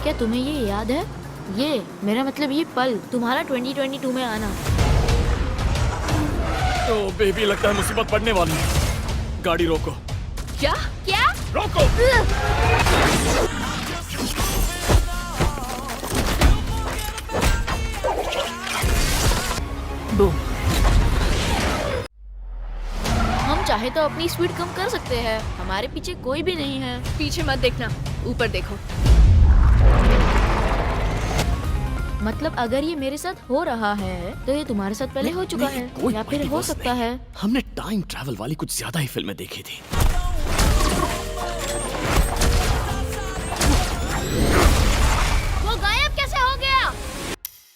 क्या तुम्हें ये याद है? ये मेरा मतलब ये पल, तुम्हारा 2022 में आना। ओ बेबी, लगता है मुसीबत पड़ने वाली है। गाड़ी रोको। क्या? क्या? रोको। बूम। हम चाहे तो अपनी स्पीड कम कर सकते हैं। हमारे पीछे कोई भी नहीं है। पीछे मत देखना, ऊपर देखो। मतलब अगर ये मेरे साथ हो रहा है तो ये तुम्हारे साथ पहले हो चुका है, या फिर हो सकता है। हमने टाइम ट्रैवल वाली कुछ ज्यादा ही फिल्में देखी थी। वो गायब कैसे हो गया?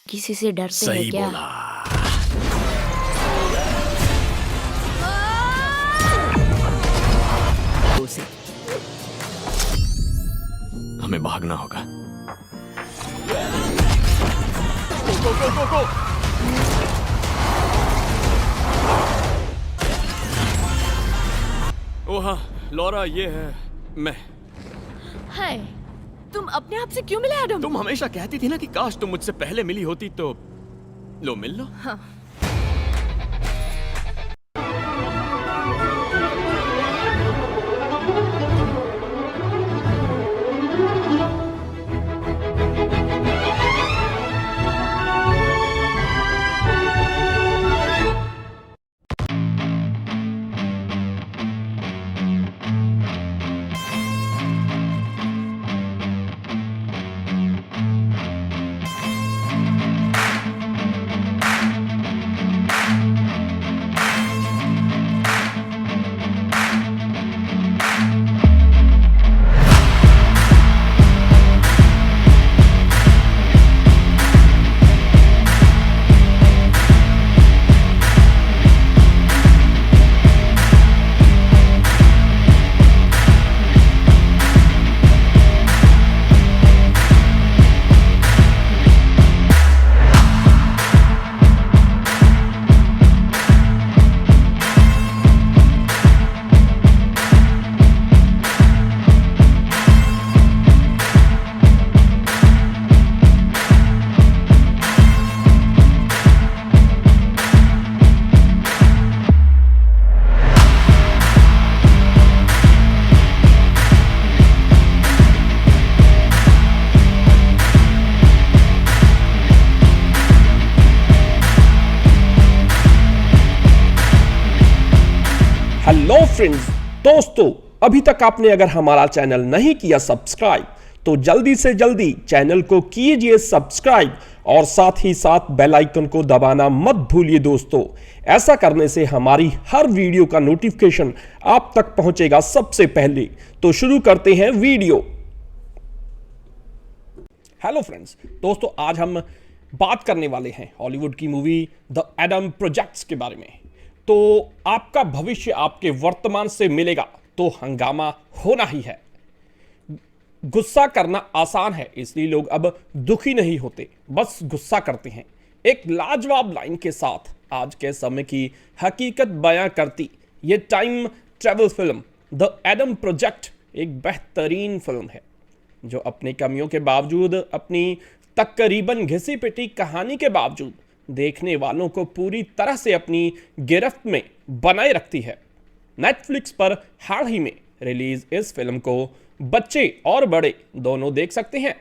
किसी से डरते हैं सही क्या? बोला। हमें भागना होगा। गो गो गो गो। ओ हाँ लॉरा, ये है मैं। हाय, तुम अपने आप से क्यों मिले एडम? तुम हमेशा कहती थी ना कि काश तुम मुझसे पहले मिली होती तो लो मिल लो। हाँ। हेलो फ्रेंड्स, दोस्तों, अभी तक आपने अगर हमारा चैनल नहीं किया सब्सक्राइब तो जल्दी से जल्दी चैनल को कीजिए सब्सक्राइब और साथ ही साथ बेल आइकन को दबाना मत भूलिए दोस्तों। ऐसा करने से हमारी हर वीडियो का नोटिफिकेशन आप तक पहुंचेगा सबसे पहले। तो शुरू करते हैं वीडियो। हेलो फ्रेंड्स, दोस्तों, आज हम बात करने वाले हैं हॉलीवुड की मूवी द एडम प्रोजेक्ट्स के बारे में। तो आपका भविष्य आपके वर्तमान से मिलेगा तो हंगामा होना ही है। गुस्सा करना आसान है, इसलिए लोग अब दुखी नहीं होते, बस गुस्सा करते हैं। एक लाजवाब लाइन के साथ आज के समय की हकीकत बयां करती ये time travel film the Adam project एक बेहतरीन फिल्म है जो अपनी कमियों के बावजूद, अपनी तकरीबन घिसी पिटी कहानी के बावजूद देखने वालों को पूरी तरह से अपनी गिरफ्त में बनाए रखती है। नेटफ्लिक्स पर हाल ही में रिलीज इस फिल्म को बच्चे और बड़े दोनों देख सकते हैं।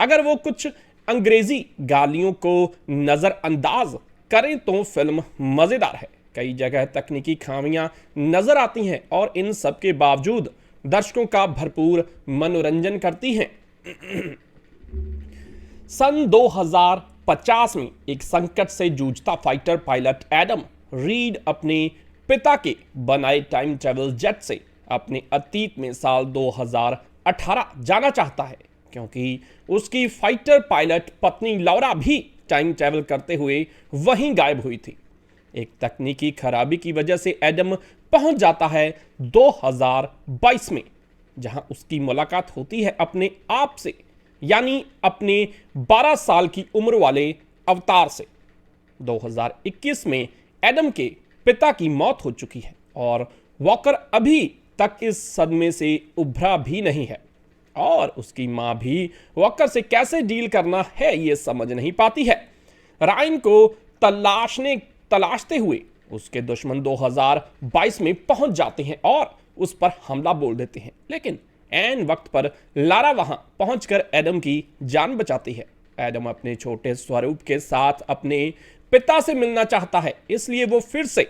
अगर वो कुछ अंग्रेजी गालियों को नजरअंदाज करें तो फिल्म मजेदार है। कई जगह तकनीकी खामियां नजर आती हैं और इन सब के बावजूद दर्शकों का भरपूर मनोरंजन करती हैं। सन 2050 में एक संकट से जूझता फाइटर पायलट एडम रीड अपने पिता के बनाए टाइम ट्रैवल जेट से अपने अतीत में साल 2018 जाना चाहता है, क्योंकि उसकी फाइटर पायलट पत्नी लौरा भी टाइम ट्रैवल करते हुए वहीं गायब हुई थी। एक तकनीकी खराबी की वजह से एडम पहुंच जाता है 2022 में, जहां उसकी मुलाकात होती है अपने आप से, यानी अपने 12 साल की उम्र वाले अवतार से। 2021 में एडम के पिता की मौत हो चुकी है और वॉकर अभी तक इस सदमे से उभरा भी नहीं है। और उसकी माँ भी वॉकर से कैसे डील करना है ये समझ नहीं पाती है। रायन को तलाशते हुए उसके दुश्मन 2022 में पहुंच जाते हैं और उस पर हमला बोल देते हैं, लेकिन ऐन वक्त पर लारा वहां पहुंचकर एडम की जान बचाती है। एडम अपने छोटे स्वरूप के साथ अपने पिता से मिलना चाहता है, इसलिए वो फिर से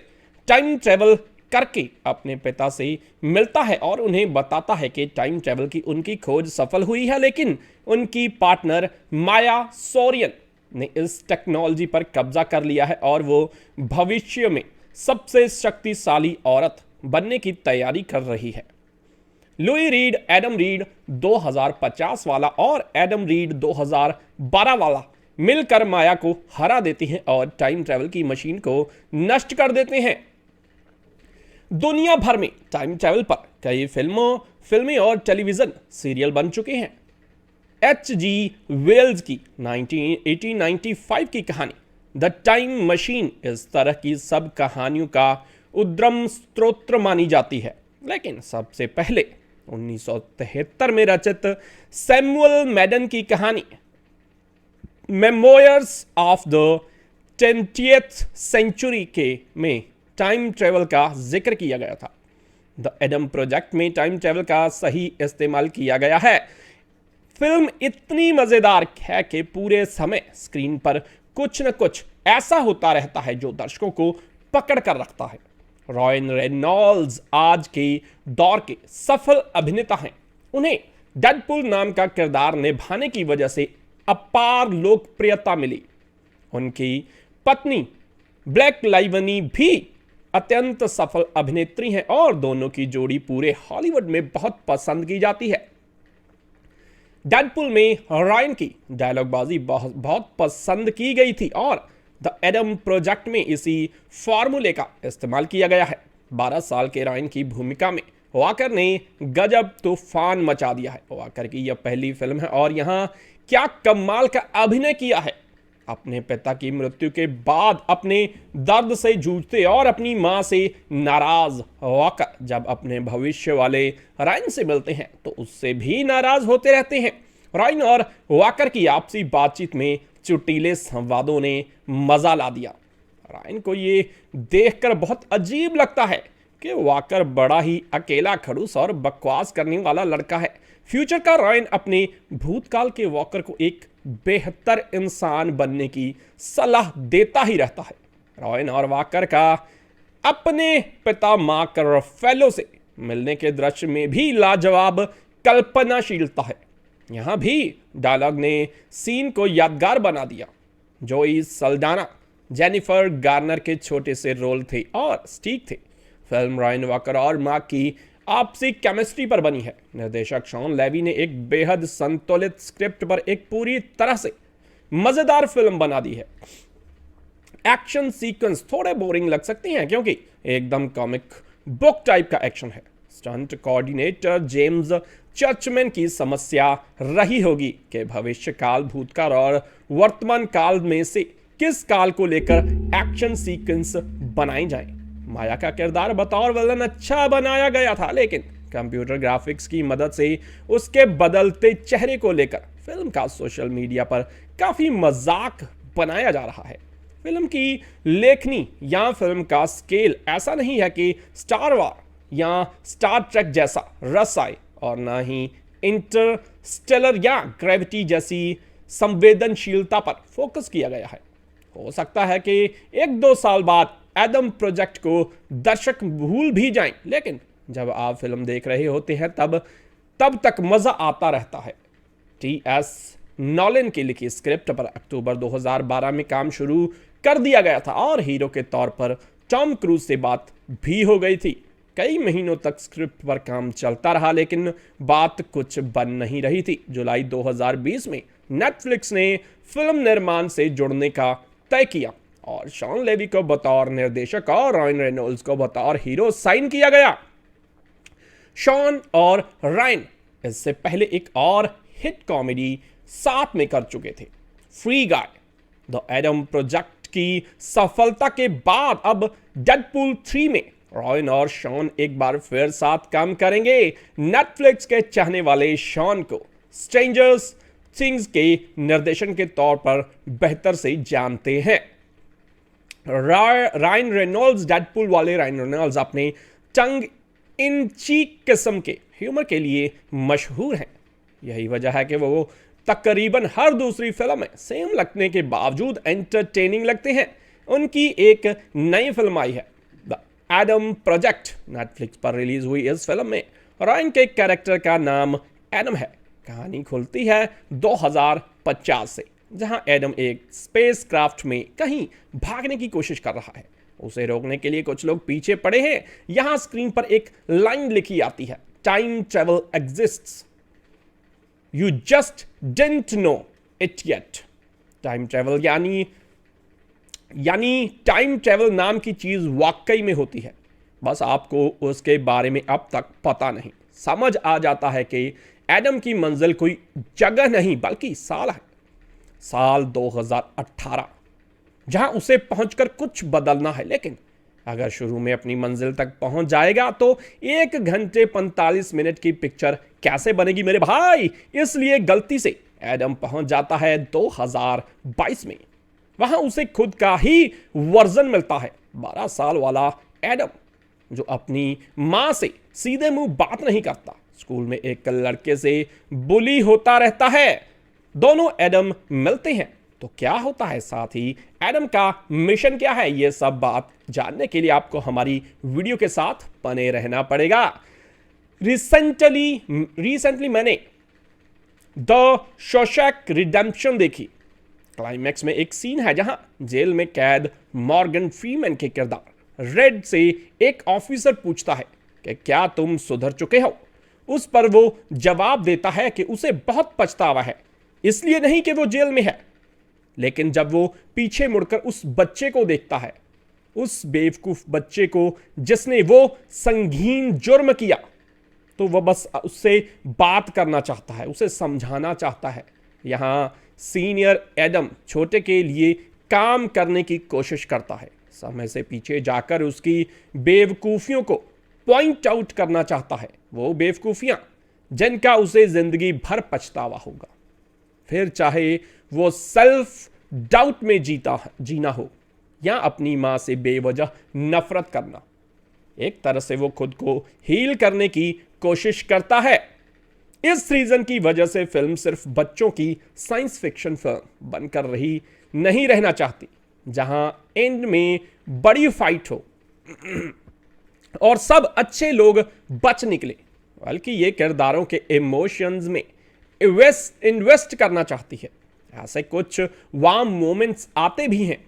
टाइम ट्रेवल करके अपने पिता से मिलता है और उन्हें बताता है कि टाइम ट्रेवल की उनकी खोज सफल हुई है, लेकिन उनकी पार्टनर माया सोरियन ने इस टेक्नोलॉजी पर कब्जा कर लिया है और वो भविष्य में सबसे शक्तिशाली औरत बनने की तैयारी कर रही है। लुई रीड एडम रीड 2050 वाला और एडम रीड 2012 वाला मिलकर माया को हरा देती हैं और टाइम ट्रेवल की मशीन को नष्ट कर देते हैं। दुनिया भर में टाइम ट्रेवल पर कई फिल्में और टेलीविजन सीरियल बन चुके हैं। H.G. वेल्स की 1895 की कहानी द टाइम मशीन इस तरह की सब कहानियों का उद्गम स्रोत मानी जाती है, लेकिन सबसे पहले 1973 में रचित सैमुअल मैडन की कहानी memoirs of the 20th century में टाइम ट्रेवल का जिक्र किया गया था। द एडम प्रोजेक्ट में टाइम ट्रेवल का सही इस्तेमाल किया गया है। फिल्म इतनी मजेदार है कि पूरे समय स्क्रीन पर कुछ न कुछ ऐसा होता रहता है जो दर्शकों को पकड़ कर रखता है। रॉयन रेनॉल्ड्स आज के दौर के सफल अभिनेता हैं। उन्हें डेडपूल नाम का किरदार निभाने की वजह से अपार लोकप्रियता मिली। उनकी पत्नी ब्लैक लाइवनी भी अत्यंत सफल अभिनेत्री हैं और दोनों की जोड़ी पूरे हॉलीवुड में बहुत पसंद की जाती है। डेडपूल में रायन की डायलॉगबाजी बहुत पसंद की गई थी और द एडम प्रोजेक्ट में इसी फॉर्मूले का इस्तेमाल किया गया है। 12 साल के रायन की भूमिका में वॉकर ने गजब तूफान मचा दिया है। वॉकर की यह पहली फिल्म है और यहाँ क्या कमाल का अभिनय किया है। अपने पिता की मृत्यु के बाद अपने दर्द से जूझते और अपनी मां से नाराज वॉकर जब अपने भविष्य वाले रायन से मिलते हैं तो उससे भी नाराज होते रहते हैं। रायन और वॉकर की आपसी बातचीत में चुटीले संवादों ने मजा ला दिया। रायन को ये देखकर बहुत अजीब लगता है कि वॉकर बड़ा ही अकेला खड़ूस और बकवास करने वाला लड़का है। फ्यूचर का रायन अपने भूतकाल के वॉकर को एक बेहतर इंसान बनने की सलाह देता ही रहता है। रायन और वॉकर का अपने पिता मार्क रफेलो से मिलने के दृश्य में भी लाजवाब कल्पनाशीलता है। यहाँ भी डायलॉग ने सीन को यादगार बना दिया। जोई सल्डाना जेनिफर गार्नर के छोटे से रोल थे और स्टीक थे। फिल्म रायन वॉकर और मार्क की आपसी केमिस्ट्री पर बनी है। निर्देशक शॉन लेवी ने एक बेहद संतुलित स्क्रिप्ट पर एक पूरी तरह से मजेदार फिल्म बना दी है। एक्शन सीक्वेंस थोड़े बोरिंग लग सकते हैं क्योंकि एकदम कॉमिक बुक टाइप का एक्शन है। स्टंट कोऑर्डिनेटर जेम्स चर्चमैन की समस्या रही होगी कि भविष्य काल, भूतकाल और वर्तमान काल में से किस काल को लेकर एक्शन सीक्वेंस बनाए जाएं। माया का किरदार बतौर विलन अच्छा बनाया गया था, लेकिन कंप्यूटर ग्राफिक्स की मदद से उसके बदलते चेहरे को लेकर फिल्म का सोशल मीडिया पर काफी मजाक बनाया जा रहा है। फिल्म की लेखनी या फिल्म का स्केल ऐसा नहीं है कि स्टार वार या स्टार ट्रेक जैसा रस आए और ना ही इंटरस्टेलर या ग्रेविटी जैसी संवेदनशीलता पर फोकस किया गया है। हो सकता है कि 1-2 साल बाद एडम प्रोजेक्ट को दर्शक भूल भी जाएं, लेकिन जब आप फिल्म देख रहे होते हैं तब तक मजा आता रहता है। T.S. नॉलन की लिखी स्क्रिप्ट पर अक्टूबर 2012 में काम शुरू कर दिया गया था और हीरो के तौर पर टॉम क्रूज से बात भी हो गई थी। कई महीनों तक स्क्रिप्ट पर काम चलता रहा, लेकिन बात कुछ बन नहीं रही थी। जुलाई 2020 में नेटफ्लिक्स ने फिल्म निर्माण से जुड़ने का तय किया और शॉन लेवी को बतौर निर्देशक और रायन रेनॉल्ड्स को बतौर हीरो साइन किया गया। शॉन और रायन इससे पहले एक और हिट कॉमेडी साथ में कर चुके थे, free guy. The Adam project की सफलता के बाद अब डेडपूल 3 में रॉयन और शॉन एक बार फिर साथ काम करेंगे। नेटफ्लिक्स के चाहने वाले शॉन को स्ट्रेंजर्स थिंग्स के निर्देशन के तौर पर बेहतर से जानते हैं। रायन रेनॉल्ड्स, डेडपूल वाले रायन रेनॉल्ड्स अपने टंग इन चीक किस्म के ह्यूमर के लिए मशहूर हैं। यही वजह है कि वो तकरीबन हर दूसरी फिल्म में सेम लगने के बावजूद एंटरटेनिंग लगते हैं। उनकी एक नई फिल्म आई है, द एडम प्रोजेक्ट, नेटफ्लिक्स पर रिलीज हुई। इस फिल्म में रायन के कैरेक्टर का नाम एडम है। कहानी खुलती है 2050 से, जहां एडम एक स्पेस क्राफ्ट में कहीं भागने की कोशिश कर रहा है। उसे रोकने के लिए कुछ लोग पीछे पड़े हैं। यहां स्क्रीन पर एक लाइन लिखी आती है, time travel exists, you just didn't know it yet. Time travel यानी टाइम ट्रेवल नाम की चीज वाकई में होती है, बस आपको उसके बारे में अब तक पता नहीं। समझ आ जाता है कि एडम की मंजिल कोई जगह नहीं बल्कि साल है, साल 2018, जहां उसे पहुंचकर कुछ बदलना है। लेकिन अगर शुरू में अपनी मंजिल तक पहुंच जाएगा तो 1 घंटे 45 मिनट की पिक्चर कैसे बनेगी मेरे भाई। इसलिए गलती से एडम पहुंच जाता है 2022 में। वहां उसे खुद का ही वर्जन मिलता है, 12 साल वाला एडम, जो अपनी मां से सीधे मुंह बात नहीं करता, स्कूल में एक लड़के से बुली होता रहता है। दोनों एडम मिलते हैं तो क्या होता है, साथ ही एडम का मिशन क्या है, यह सब बात जानने के लिए आपको हमारी वीडियो के साथ बने रहना पड़ेगा। रिसेंटली मैंने द शॉशैंक रिडेम्पशन देखी। क्लाइमैक्स में एक सीन है जहां जेल में कैद मॉर्गन फ्रीमैन के किरदार रेड से एक ऑफिसर पूछता है कि क्या तुम सुधर चुके हो। उस पर वो जवाब देता है कि उसे बहुत पछतावा है, इसलिए नहीं कि वो जेल में है, लेकिन जब वो पीछे मुड़कर उस बच्चे को देखता है, उस बेवकूफ बच्चे को जिसने वो संगीन जुर्म किया, तो वह बस उससे बात करना चाहता है, उसे समझाना चाहता है। यहां सीनियर एडम छोटे के लिए काम करने की कोशिश करता है, समय से पीछे जाकर उसकी बेवकूफियों को पॉइंट आउट करना चाहता है, वो बेवकूफियां जिनका उसे जिंदगी भर पछतावा होगा, फिर चाहे वो सेल्फ डाउट में जीना हो या अपनी मां से बेवजह नफरत करना। एक तरह से वो खुद को हील करने की कोशिश करता है। इस रीजन की वजह से फिल्म सिर्फ बच्चों की साइंस फिक्शन फिल्म बनकर नहीं रहना चाहती, जहां एंड में बड़ी फाइट हो और सब अच्छे लोग बच निकले, बल्कि ये किरदारों के इमोशंस में इन्वेस्ट करना चाहती है। ऐसे कुछ वार्म मोमेंट्स आते भी हैं,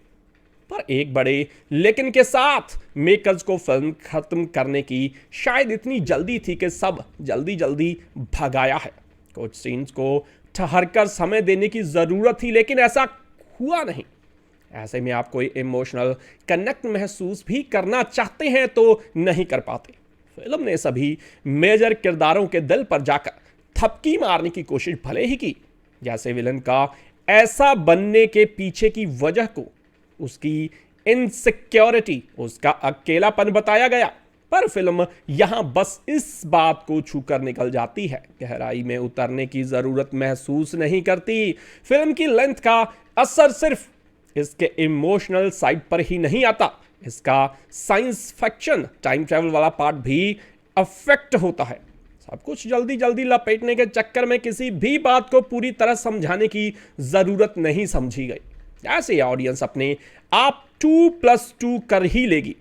पर एक बड़े लेकिन के साथ मेकर्स को फिल्म खत्म करने की शायद इतनी जल्दी थी कि सब जल्दी भगाया है। कुछ सीन्स को ठहरकर समय देने की जरूरत थी, लेकिन ऐसा हुआ नहीं। ऐसे में आप कोई इमोशनल कनेक्ट महसूस भी करना चाहते हैं तो नहीं कर पाते। फिल्म ने सभी मेजर किरदारों के दिल पर जाकर थपकी मारने की कोशिश भले ही की, जैसे विलन का ऐसा बनने के पीछे की वजह को उसकी इनसिक्योरिटी, उसका अकेलापन बताया गया, पर फिल्म यहां बस इस बात को छूकर निकल जाती है, गहराई में उतरने की जरूरत महसूस नहीं करती। फिल्म की लेंथ का असर सिर्फ इसके इमोशनल साइड पर ही नहीं आता, इसका साइंस फिक्शन टाइम ट्रैवल वाला पार्ट भी अफेक्ट होता है। सब कुछ जल्दी लपेटने के चक्कर में किसी भी बात को पूरी तरह समझाने की जरूरत नहीं समझी गई। ऐसे ऑडियंस अपने आप 2+2 कर ही लेगी।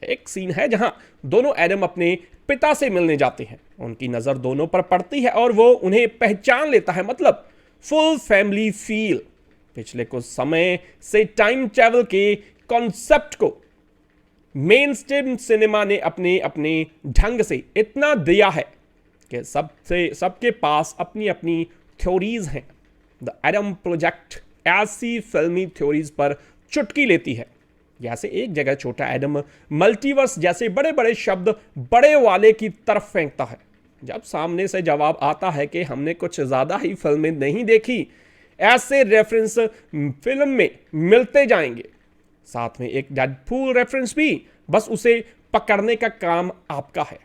एक सीन है जहां दोनों एडम अपने पिता से मिलने जाते हैं, उनकी नजर दोनों पर पड़ती है और वो उन्हें पहचान लेता है, मतलब फुल फैमिली फील। पिछले कुछ समय से टाइम ट्रैवल के कॉन्सेप्ट को मेन स्ट्रीम सिनेमा ने अपने अपने ढंग से इतना दिया है कि सबके पास अपनी अपनी थ्योरीज हैं। द एडम प्रोजेक्ट ऐसी फिल्मी थ्योरीज पर चुटकी लेती है, जैसे एक जगह छोटा एडम मल्टीवर्स जैसे बड़े बड़े शब्द बड़े वाले की तरफ फेंकता है। जब सामने से जवाब आता है कि हमने कुछ ज्यादा ही फिल्में नहीं देखी, ऐसे रेफरेंस फिल्म में मिलते जाएंगे। साथ में एक डेडपूल रेफरेंस भी, बस उसे पकड़ने का काम आपका है।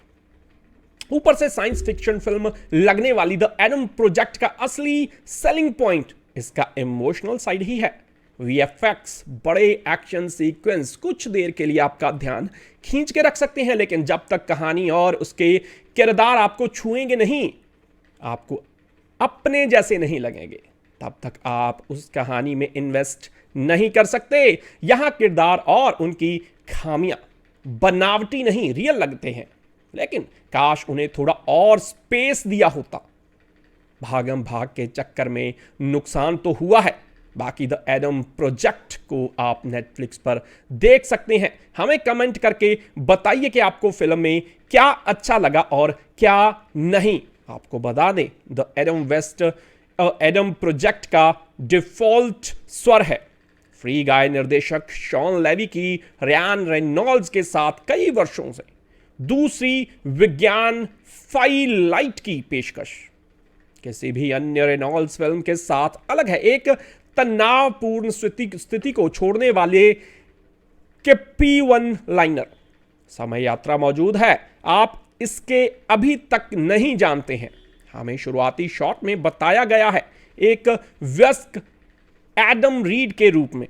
ऊपर से साइंस फिक्शन फिल्म लगने वाली द एडम प्रोजेक्ट का असली सेलिंग पॉइंट इसका इमोशनल साइड ही है। वीएफएक्स, बड़े एक्शन सीक्वेंस कुछ देर के लिए आपका ध्यान खींच के रख सकते हैं, लेकिन जब तक कहानी और उसके किरदार आपको छुएंगे नहीं, आपको अपने जैसे नहीं लगेंगे, तब तक आप उस कहानी में इन्वेस्ट नहीं कर सकते। यहां किरदार और उनकी खामियां बनावटी नहीं, रियल लगते हैं, लेकिन काश उन्हें थोड़ा और स्पेस दिया होता। भागम भाग के चक्कर में नुकसान तो हुआ है। बाकी द एडम प्रोजेक्ट को आप नेटफ्लिक्स पर देख सकते हैं। हमें कमेंट करके बताइए कि आपको फिल्म में क्या अच्छा लगा और क्या नहीं। आपको बता दें, द एडम प्रोजेक्ट का डिफॉल्ट स्वर है फ्री गाय निर्देशक शॉन लेवी की रयान रेनॉल्ड्स के साथ कई वर्षों से दूसरी विज्ञान फाइलाइट की पेशकश किसी भी अन्य रेनॉल्ड्स फिल्म के साथ अलग है। एक तनावपूर्ण स्थिति को छोड़ने वाले के P1 लाइनर समय यात्रा मौजूद है। आप इसके अभी तक नहीं जानते हैं। हमें शुरुआती शॉट में बताया गया है एक वयस्क एडम रीड के रूप में,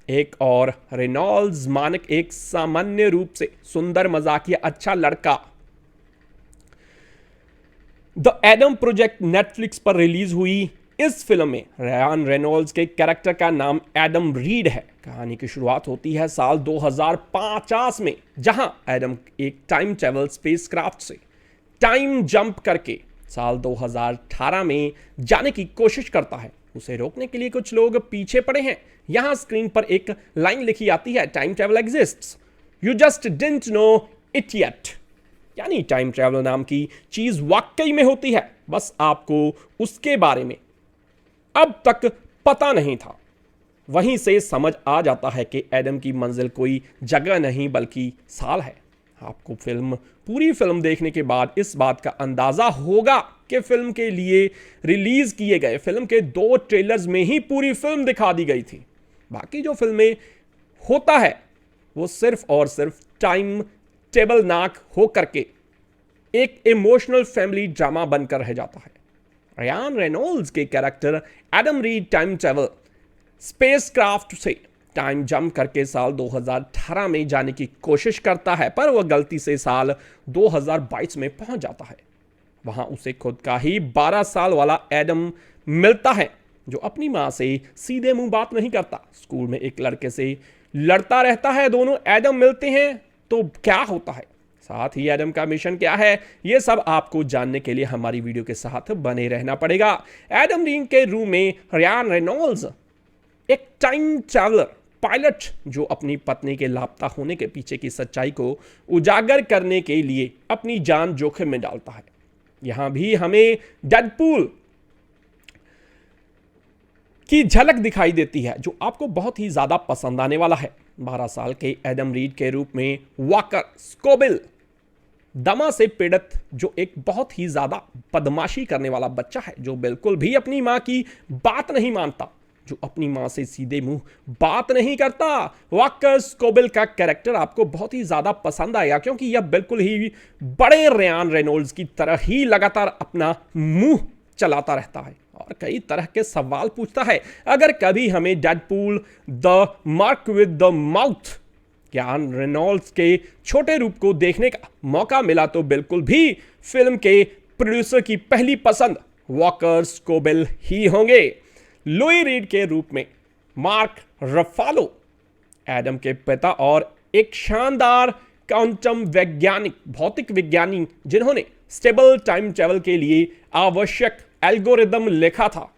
एक और रेनॉल्ड्स मानक एक सामान्य रूप से सुंदर मजाकिया अच्छा लड़का। द एडम प्रोजेक्ट नेटफ्लिक्स पर रिलीज हुई इस फिल्म में रयान रेनॉल्ड्स के कैरेक्टर का नाम एडम रीड है। कहानी की शुरुआत होती है साल 2050 में, जहां एडम एक टाइम ट्रैवल स्पेसक्राफ्ट से टाइम जंप करके साल 2018 में जाने की कोशिश करता है। उसे रोकने के लिए कुछ लोग पीछे पड़े हैं। यहां स्क्रीन पर एक लाइन लिखी आती है, time travel exists, you just didn't know it yet. यानी टाइम ट्रैवल नाम की चीज वाकई में होती है, बस आपको उसके बारे में अब तक पता नहीं था। वहीं से समझ आ जाता है कि एडम की मंजिल कोई जगह नहीं बल्कि साल है। आपको पूरी फिल्म देखने के बाद इस बात का अंदाजा होगा कि फिल्म के लिए रिलीज किए गए फिल्म के 2 ट्रेलर्स में ही पूरी फिल्म दिखा दी गई थी। बाकी जो फिल्में होता है वो सिर्फ और सिर्फ टाइम टेबल नाक हो करके एक इमोशनल फैमिली ड्रामा बनकर रह जाता है। रयान रेनॉल्ड्स के character Adam read time travel spacecraft से टाइम जंप करके साल 2018 में जाने की कोशिश करता है, पर वह गलती से साल 2022 में पहुंच जाता है। वहां उसे खुद का ही 12 साल वाला एडम मिलता है, जो अपनी मां से सीधे मुंह बात नहीं करता। स्कूल में एक लड़के से लड़ता रहता है। दोनों एडम मिलते हैं तो क्या होता है, साथ ही एडम का मिशन क्या है, यह सब आपको जानने के लिए हमारी वीडियो के साथ बने रहना पड़ेगा। एडम रीड के रूम में रयान रेनॉल्ड्स एक टाइम ट्रैवलर पायलट जो अपनी पत्नी के लापता होने के पीछे की सच्चाई को उजागर करने के लिए अपनी जान जोखिम में डालता है। यहां भी हमें डेडपूल की झलक दिखाई देती है, जो आपको बहुत ही ज्यादा पसंद आने वाला है। 12 साल के एडम रीड के रूप में वॉकर स्कोबिल दमा से पीड़ित जो एक बहुत ही ज्यादा बदमाशी करने वाला बच्चा है, जो बिल्कुल भी अपनी मां की बात नहीं मानता, जो अपनी मां से सीधे मुंह बात नहीं करता। वॉकर स्कोबिल का कैरेक्टर आपको बहुत ही ज्यादा पसंद आएगा, क्योंकि यह बिल्कुल ही बड़े रयान रेनॉल्ड्स की तरह ही लगातार अपना मुंह चलाता रहता है और कई तरह के सवाल पूछता है। अगर कभी हमें Deadpool the mark with the mouth Ryan Reynolds के छोटे रूप को देखने का मौका मिला तो बिल्कुल भी फिल्म के प्रोड्यूसर की पहली पसंद वॉकर स्कोबिल ही होंगे। लुई रीड के रूप में मार्क रफालो एडम के पिता और एक शानदार क्वांटम वैज्ञानिक भौतिक विज्ञानी जिन्होंने स्टेबल टाइम ट्रैवल के लिए आवश्यक एल्गोरिदम लिखा था।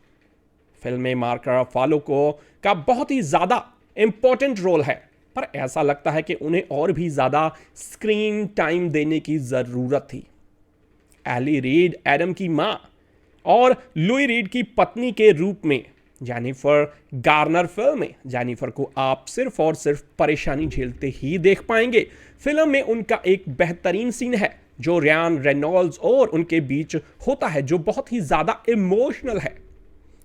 फिल्म में मार्क रफालो का बहुत ही ज्यादा इंपॉर्टेंट रोल है, पर ऐसा लगता है कि उन्हें और भी ज्यादा स्क्रीन टाइम देने की जरूरत थी। एली रीड एडम की मां और लुई रीड की पत्नी के रूप में जेनिफर गार्नर फिल्म में जेनिफर को आप सिर्फ और सिर्फ परेशानी झेलते ही देख पाएंगे। फिल्म में उनका एक बेहतरीन सीन है जो रयान रेनॉल्ड्स और उनके बीच होता है, जो बहुत ही ज्यादा इमोशनल है,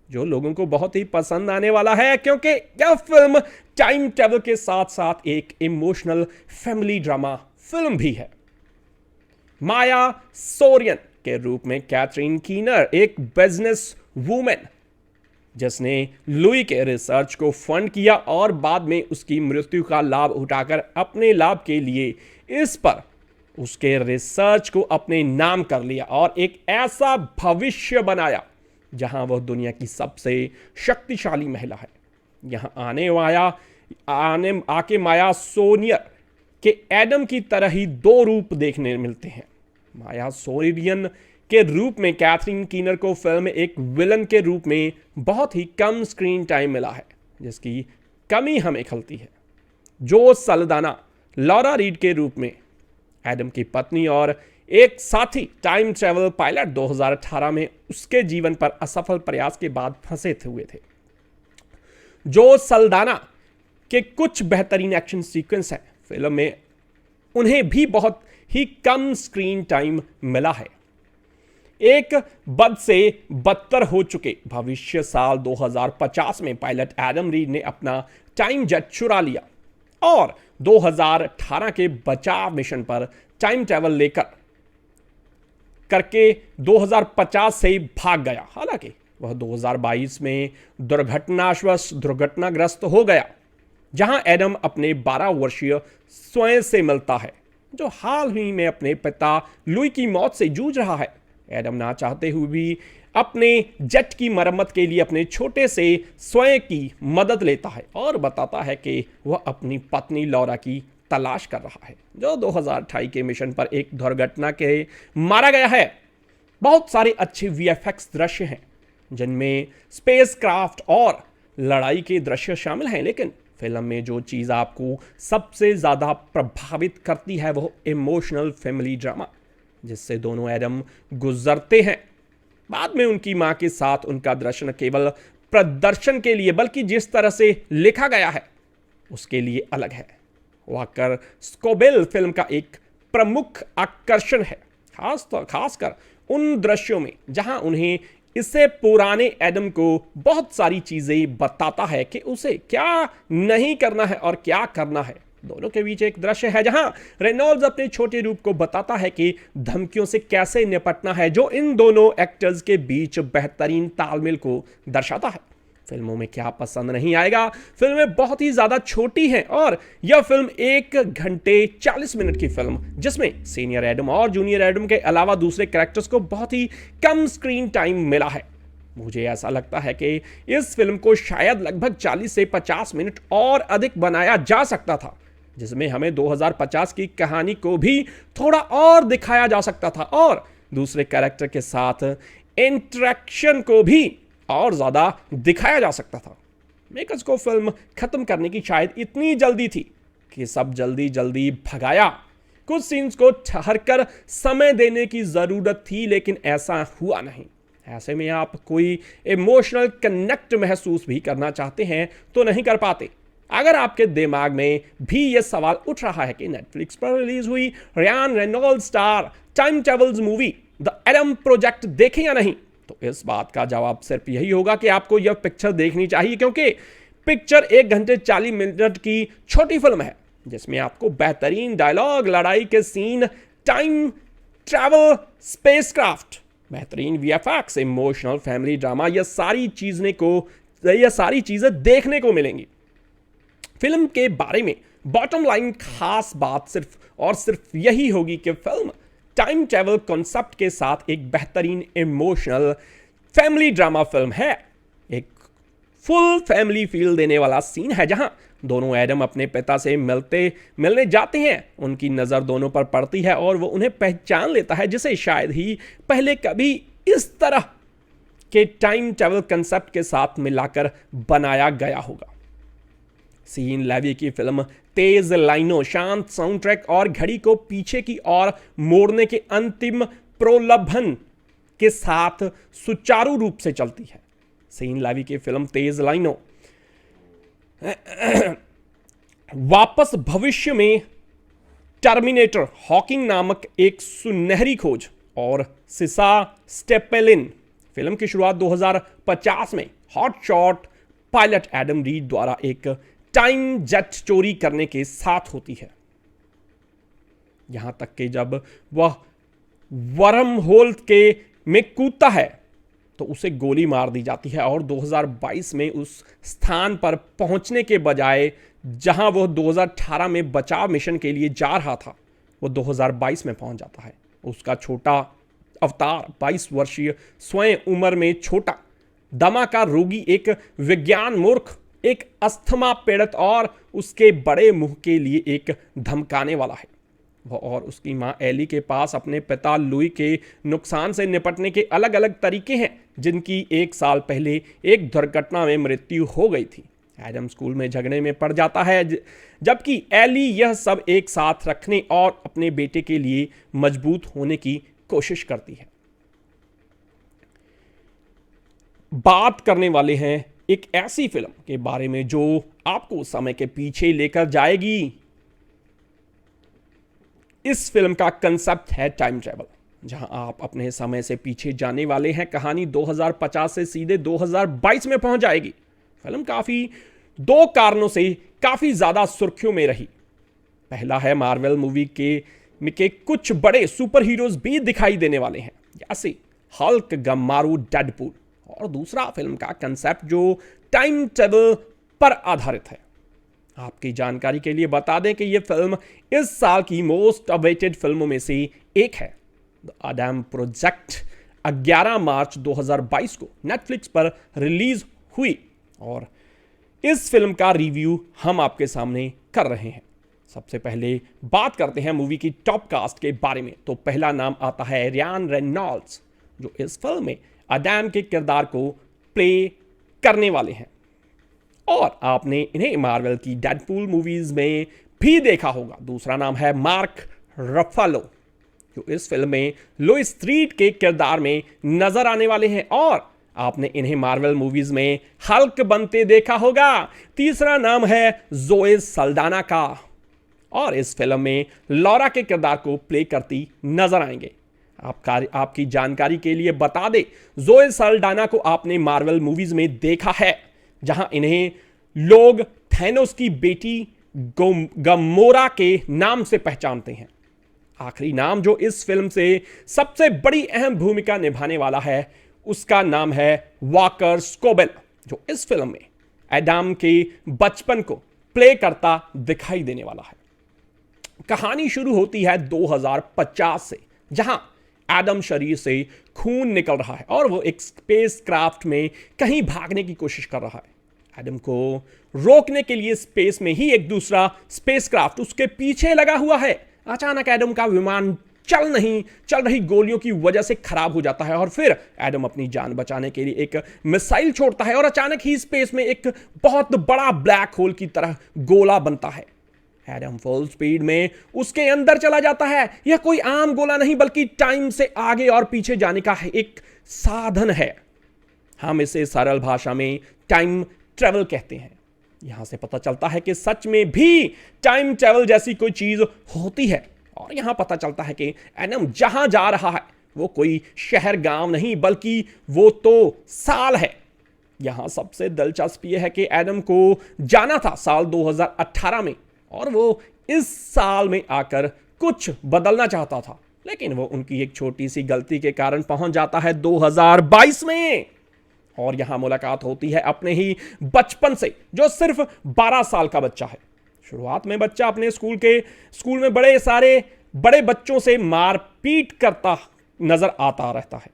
जो लोगों को बहुत ही पसंद आने वाला है, क्योंकि यह फिल्म टाइम ट्रैवल के साथ साथ एक इमोशनल फैमिली ड्रामा फिल्म भी है। माया सोरियन के रूप में कैथरीन कीनर, एक बिजनेस वूमेन जिसने लुई के रिसर्च को फंड किया और बाद में उसकी मृत्यु का लाभ उठाकर अपने लाभ के लिए इस पर उसके रिसर्च को अपने नाम कर लिया और एक ऐसा भविष्य बनाया जहां वह दुनिया की सबसे शक्तिशाली महिला है। यहां आके माया सोनियर के एडम की तरह ही दो रूप देखने मिलते हैं। माया सोरियन के रूप में कैथरीन कीनर को फिल्म में एक विलन के रूप में बहुत ही कम स्क्रीन टाइम मिला है, जिसकी कमी हमें खलती है। जो सल्दाना लॉरा रीड के रूप में एडम की पत्नी और एक साथी टाइम ट्रेवल पायलट 2018 में उसके जीवन पर असफल प्रयास के बाद फंसे हुए थे। जो सल्दाना के कुछ बेहतरीन एक्शन सीक्वेंस हैं फिल्म में, उन्हें भी बहुत ही कम स्क्रीन टाइम मिला है। एक बद से बदतर हो चुके भविष्य साल 2050 में पायलट एडम रीड ने अपना टाइम जेट चुरा लिया और 2018 के बचाव मिशन पर टाइम ट्रैवल लेकर करके 2050 से भाग गया। हालांकि वह 2022 में दुर्घटनाग्रस्त हो गया, जहां एडम अपने 12 वर्षीय स्वयं से मिलता है, जो हाल ही में अपने पिता लुई की मौत से जूझ रहा है। एडम ना चाहते हुए भी अपने जेट की मरम्मत के लिए अपने छोटे से स्वयं की मदद लेता है और बताता है कि वह अपनी पत्नी लॉरा की तलाश कर रहा है, जो 2028 के मिशन पर एक दुर्घटना के मारा गया है। बहुत सारे अच्छे वीएफएक्स दृश्य हैं, जिनमें स्पेसक्राफ्ट और लड़ाई के दृश्य शामिल हैं, लेकिन फिल्म में जो चीज़ आपको सबसे ज़्यादा प्रभावित करती है वो इमोशनल फैमिली ड्रामा, जिससे दोनों एडम गुजरते हैं। बाद में उनकी मां के साथ उनका दृश्य न केवल प्रदर्शन के लिए बल्कि जिस तरह से लिखा गया है उसके लिए अलग है। वाकर स्कोबेल फिल्म का एक प्रमुख आकर्षण है, खासकर उन दृश्यों में जहां उन्हें इससे पुराने एडम को बहुत सारी चीजें बताता है कि उसे क्या नहीं करना है और क्या करना है। दोनों के बीच एक दृश्य है जहां रेनॉल्ड्स अपने छोटे रूप को बताता है कि धमकियों से कैसे निपटना है, जो इन दोनों एक्टर्स के बीच बेहतरीन तालमेल को दर्शाता है। फिल्मों में क्या पसंद नहीं आएगा, फिल्में बहुत ही ज्यादा छोटी हैं और यह फिल्म 1 घंटे 40 मिनट की फिल्म, जिसमें सीनियर एडम और जूनियर एडम के अलावा दूसरे कैरेक्टर्स को बहुत ही कम स्क्रीन टाइम मिला है। मुझे ऐसा लगता है कि इस फिल्म को शायद लगभग 40 से 50 मिनट और अधिक बनाया जा सकता था, जिसमें हमें 2050 की कहानी को भी थोड़ा और दिखाया जा सकता था और दूसरे कैरेक्टर के साथ इंटरेक्शन को भी और ज्यादा दिखाया जा सकता था। मेकर्स को फिल्म खत्म करने की शायद इतनी जल्दी थी कि सब जल्दी भगाया। कुछ सीन्स को ठहर कर समय देने की जरूरत थी, लेकिन ऐसा हुआ नहीं। ऐसे में आप कोई इमोशनल कनेक्ट महसूस भी करना चाहते हैं तो नहीं कर पाते। अगर आपके दिमाग में भी यह सवाल उठ रहा है कि नेटफ्लिक्स पर रिलीज हुई Ryan Reynolds star time travels movie the Adam project देखें या नहीं, तो इस बात का जवाब सिर्फ यही होगा कि आपको यह पिक्चर देखनी चाहिए, क्योंकि पिक्चर 1 घंटे 40 मिनट की छोटी फिल्म है, जिसमें आपको बेहतरीन डायलॉग, लड़ाई के सीन, टाइम ट्रैवल, स्पेसक्राफ्ट, बेहतरीन वीएफएक्स, इमोशनल फैमिली ड्रामा, यह सारी चीजें देखने को मिलेंगी। फिल्म के बारे में बॉटम लाइन खास बात सिर्फ यही होगी कि फिल्म टाइम ट्रैवल कॉन्सेप्ट के साथ एक बेहतरीन इमोशनल फैमिली ड्रामा फिल्म है। एक फुल फैमिली फील देने वाला सीन है जहां दोनों एडम अपने पिता से मिलने जाते हैं। उनकी नज़र दोनों पर पड़ती है और वो उन्हें पहचान लेता है, जिसे शायद ही पहले कभी इस तरह के टाइम ट्रैवल कंसेप्ट के साथ मिलाकर बनाया गया होगा। सीन लेवी की फिल्म तेज लाइनों, शांत साउंड ट्रैक और घड़ी को पीछे की ओर मोड़ने के अंतिम प्रलोभन के साथ सुचारू रूप से चलती है। सीन लेवी की फिल्म तेज लाइनों वापस भविष्य में टर्मिनेटर, हॉकिंग नामक एक सुनहरी खोज और सिसा स्टेपेलिन फिल्म की शुरुआत 2050 में हॉटशॉट पायलट एडम रीड द्वारा एक टाइम जेट चोरी करने के साथ होती है। यहां तक कि जब वह वर्म होल के में कूदता है तो उसे गोली मार दी जाती है और 2022 में उस स्थान पर पहुंचने के बजाय जहां वह 2018 में बचाव मिशन के लिए जा रहा था, वो 2022 में पहुंच जाता है। उसका छोटा अवतार 22 वर्षीय स्वयं उम्र में छोटा दमा का रोगी, एक विज्ञान मूर्ख, एक अस्थमा पीड़ित और उसके बड़े मुंह के लिए एक धमकाने वाला है। वह और उसकी मां एली के पास अपने पिता लुई के नुकसान से निपटने के अलग अलग तरीके हैं, जिनकी 1 साल पहले एक दुर्घटना में मृत्यु हो गई थी। एडम स्कूल में झगड़े में पड़ जाता है, जबकि एली यह सब एक साथ रखने और अपने बेटे के लिए मजबूत होने की कोशिश करती है। बात करने वाले हैं एक ऐसी फिल्म के बारे में जो आपको समय के पीछे लेकर जाएगी। इस फिल्म का कंसेप्ट है टाइम ट्रैवल, जहां आप अपने समय से पीछे जाने वाले हैं। कहानी 2050 से सीधे 2022 में पहुंच जाएगी। फिल्म काफी 2 कारणों से काफी ज्यादा सुर्खियों में रही। पहला है मार्वल मूवी के कुछ बड़े सुपर हीरोज भी दिखाई देने वाले हैं, जैसे हल्क, गम्मारू, डेडपूल। और दूसरा फिल्म का कंसेप्ट जो टाइम ट्रैवल पर आधारित है। आपकी जानकारी के लिए बता दें कि यह फिल्म इस साल की मोस्ट अवेटेड फिल्मों में से एक है। द एडम प्रोजेक्ट 11 मार्च 2022 को नेटफ्लिक्स पर रिलीज हुई और इस फिल्म का रिव्यू हम आपके सामने कर रहे हैं। सबसे पहले बात करते हैं मूवी की टॉप कास्ट के बारे में। तो पहला नाम आता है रियान रेनॉल्ड्स, जो इस फिल्म में एडम के किरदार को प्ले करने वाले हैं और आपने इन्हें मार्वल की डेडपूल मूवीज में भी देखा होगा। दूसरा नाम है मार्क रफालो, जो इस फिल्म में लुइस स्ट्रीट के किरदार में नजर आने वाले हैं और आपने इन्हें मार्वल मूवीज में हल्क बनते देखा होगा। तीसरा नाम है जोए सल्डाना का और इस फिल्म में लॉरा के किरदार को प्ले करती नजर आएंगे। आपकी जानकारी के लिए बता दें, जोए सल्डाना को आपने मार्वल मूवीज में देखा है, जहां इन्हें लोग थैनोस की बेटी गमोरा के नाम से पहचानते हैं। आखिरी नाम जो इस फिल्म से सबसे बड़ी अहम भूमिका निभाने वाला है, उसका नाम है वॉकर स्कोबेल, जो इस फिल्म में एडम के बचपन को प्ले करता दिखाई देने वाला है। कहानी शुरू होती है 2050 से, जहां एडम शरीर से खून निकल रहा है और वो एक स्पेस क्राफ्ट में कहीं भागने की कोशिश कर रहा है। एडम को रोकने के लिए स्पेस में ही एक दूसरा स्पेस क्राफ्ट उसके पीछे लगा हुआ है। अचानक एडम का विमान चल रही गोलियों की वजह से खराब हो जाता है और फिर एडम अपनी जान बचाने के लिए एक मिसाइल छोड़ता है और अचानक ही स्पेस में एक बहुत बड़ा ब्लैक होल की तरह गोला बनता है। एडम फुल स्पीड में उसके अंदर चला जाता है। यह कोई आम गोला नहीं, बल्कि टाइम से आगे और पीछे जाने का एक साधन है। हम इसे सरल भाषा में टाइम ट्रैवल कहते हैं। यहां से पता चलता है कि सच में भी टाइम ट्रैवल जैसी कोई चीज होती है और यहां पता चलता है कि एडम जहां जा रहा है वो कोई शहर गांव नहीं, बल्कि वो तो साल है। यहां सबसे दिलचस्प यह है कि एडम को जाना था साल 2018 में और वो इस साल में आकर कुछ बदलना चाहता था, लेकिन वो उनकी एक छोटी सी गलती के कारण पहुंच जाता है 2022 में और यहां मुलाकात होती है अपने ही बचपन से, जो सिर्फ 12 साल का बच्चा है। शुरुआत में बच्चा अपने स्कूल में बड़े बच्चों से मारपीट करता नजर आता रहता है।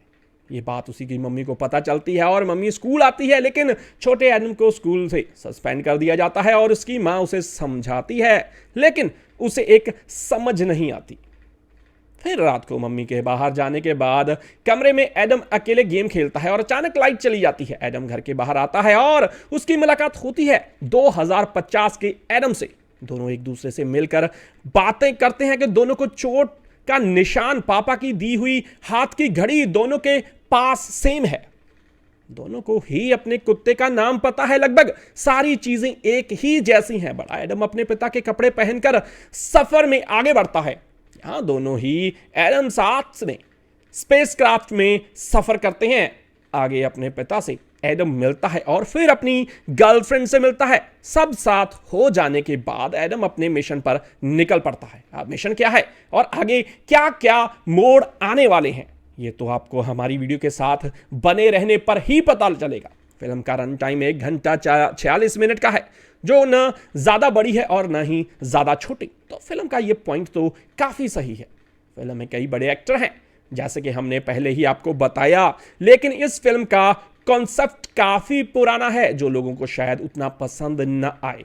ये बात उसी की मम्मी को पता चलती है और मम्मी स्कूल आती है, लेकिन छोटे एडम को स्कूल से सस्पेंड कर दिया जाता है और उसकी मां उसे समझाती है, लेकिन उसे एक समझ नहीं आती। फिर रात को मम्मी के बाहर जाने के बाद कमरे में एडम अकेले गेम खेलता है और अचानक लाइट चली जाती है। एडम घर के बाहर आता है और उसकी मुलाकात होती है 2050 के एडम से। दोनों एक दूसरे से मिलकर बातें करते हैं कि दोनों को चोट का निशान, पापा की दी हुई हाथ की घड़ी दोनों के पास सेम है। दोनों को ही अपने कुत्ते का नाम पता है। लगभग सारी चीजें एक ही जैसी हैं। बड़ा एडम अपने पिता के कपड़े पहनकर सफर में आगे बढ़ता है। यहां दोनों ही एडम साथ में स्पेसक्राफ्ट में सफर करते हैं आगे अपने पिता से एडम मिलता है और फिर अपनी गर्लफ्रेंड से मिलता है। सब साथ हो जाने के बाद एडम अपने मिशन पर निकल पड़ता है। अब मिशन क्या है और आगे क्या क्या मोड़ आने वाले हैं, ये तो आपको हमारी वीडियो के साथ बने रहने पर ही पता चलेगा। फिल्म का रन टाइम 1 घंटा 46 मिनट का है, जो न ज़्यादा बड़ी है और न ही ज़्यादा छोटी। तो फिल्म का ये पॉइंट तो काफ़ी सही है। फिल्म में कई बड़े एक्टर हैं, जैसे कि हमने पहले ही आपको बताया, लेकिन इस फिल्म का कॉन्सेप्ट काफ़ी पुराना है, जो लोगों को शायद उतना पसंद न आए।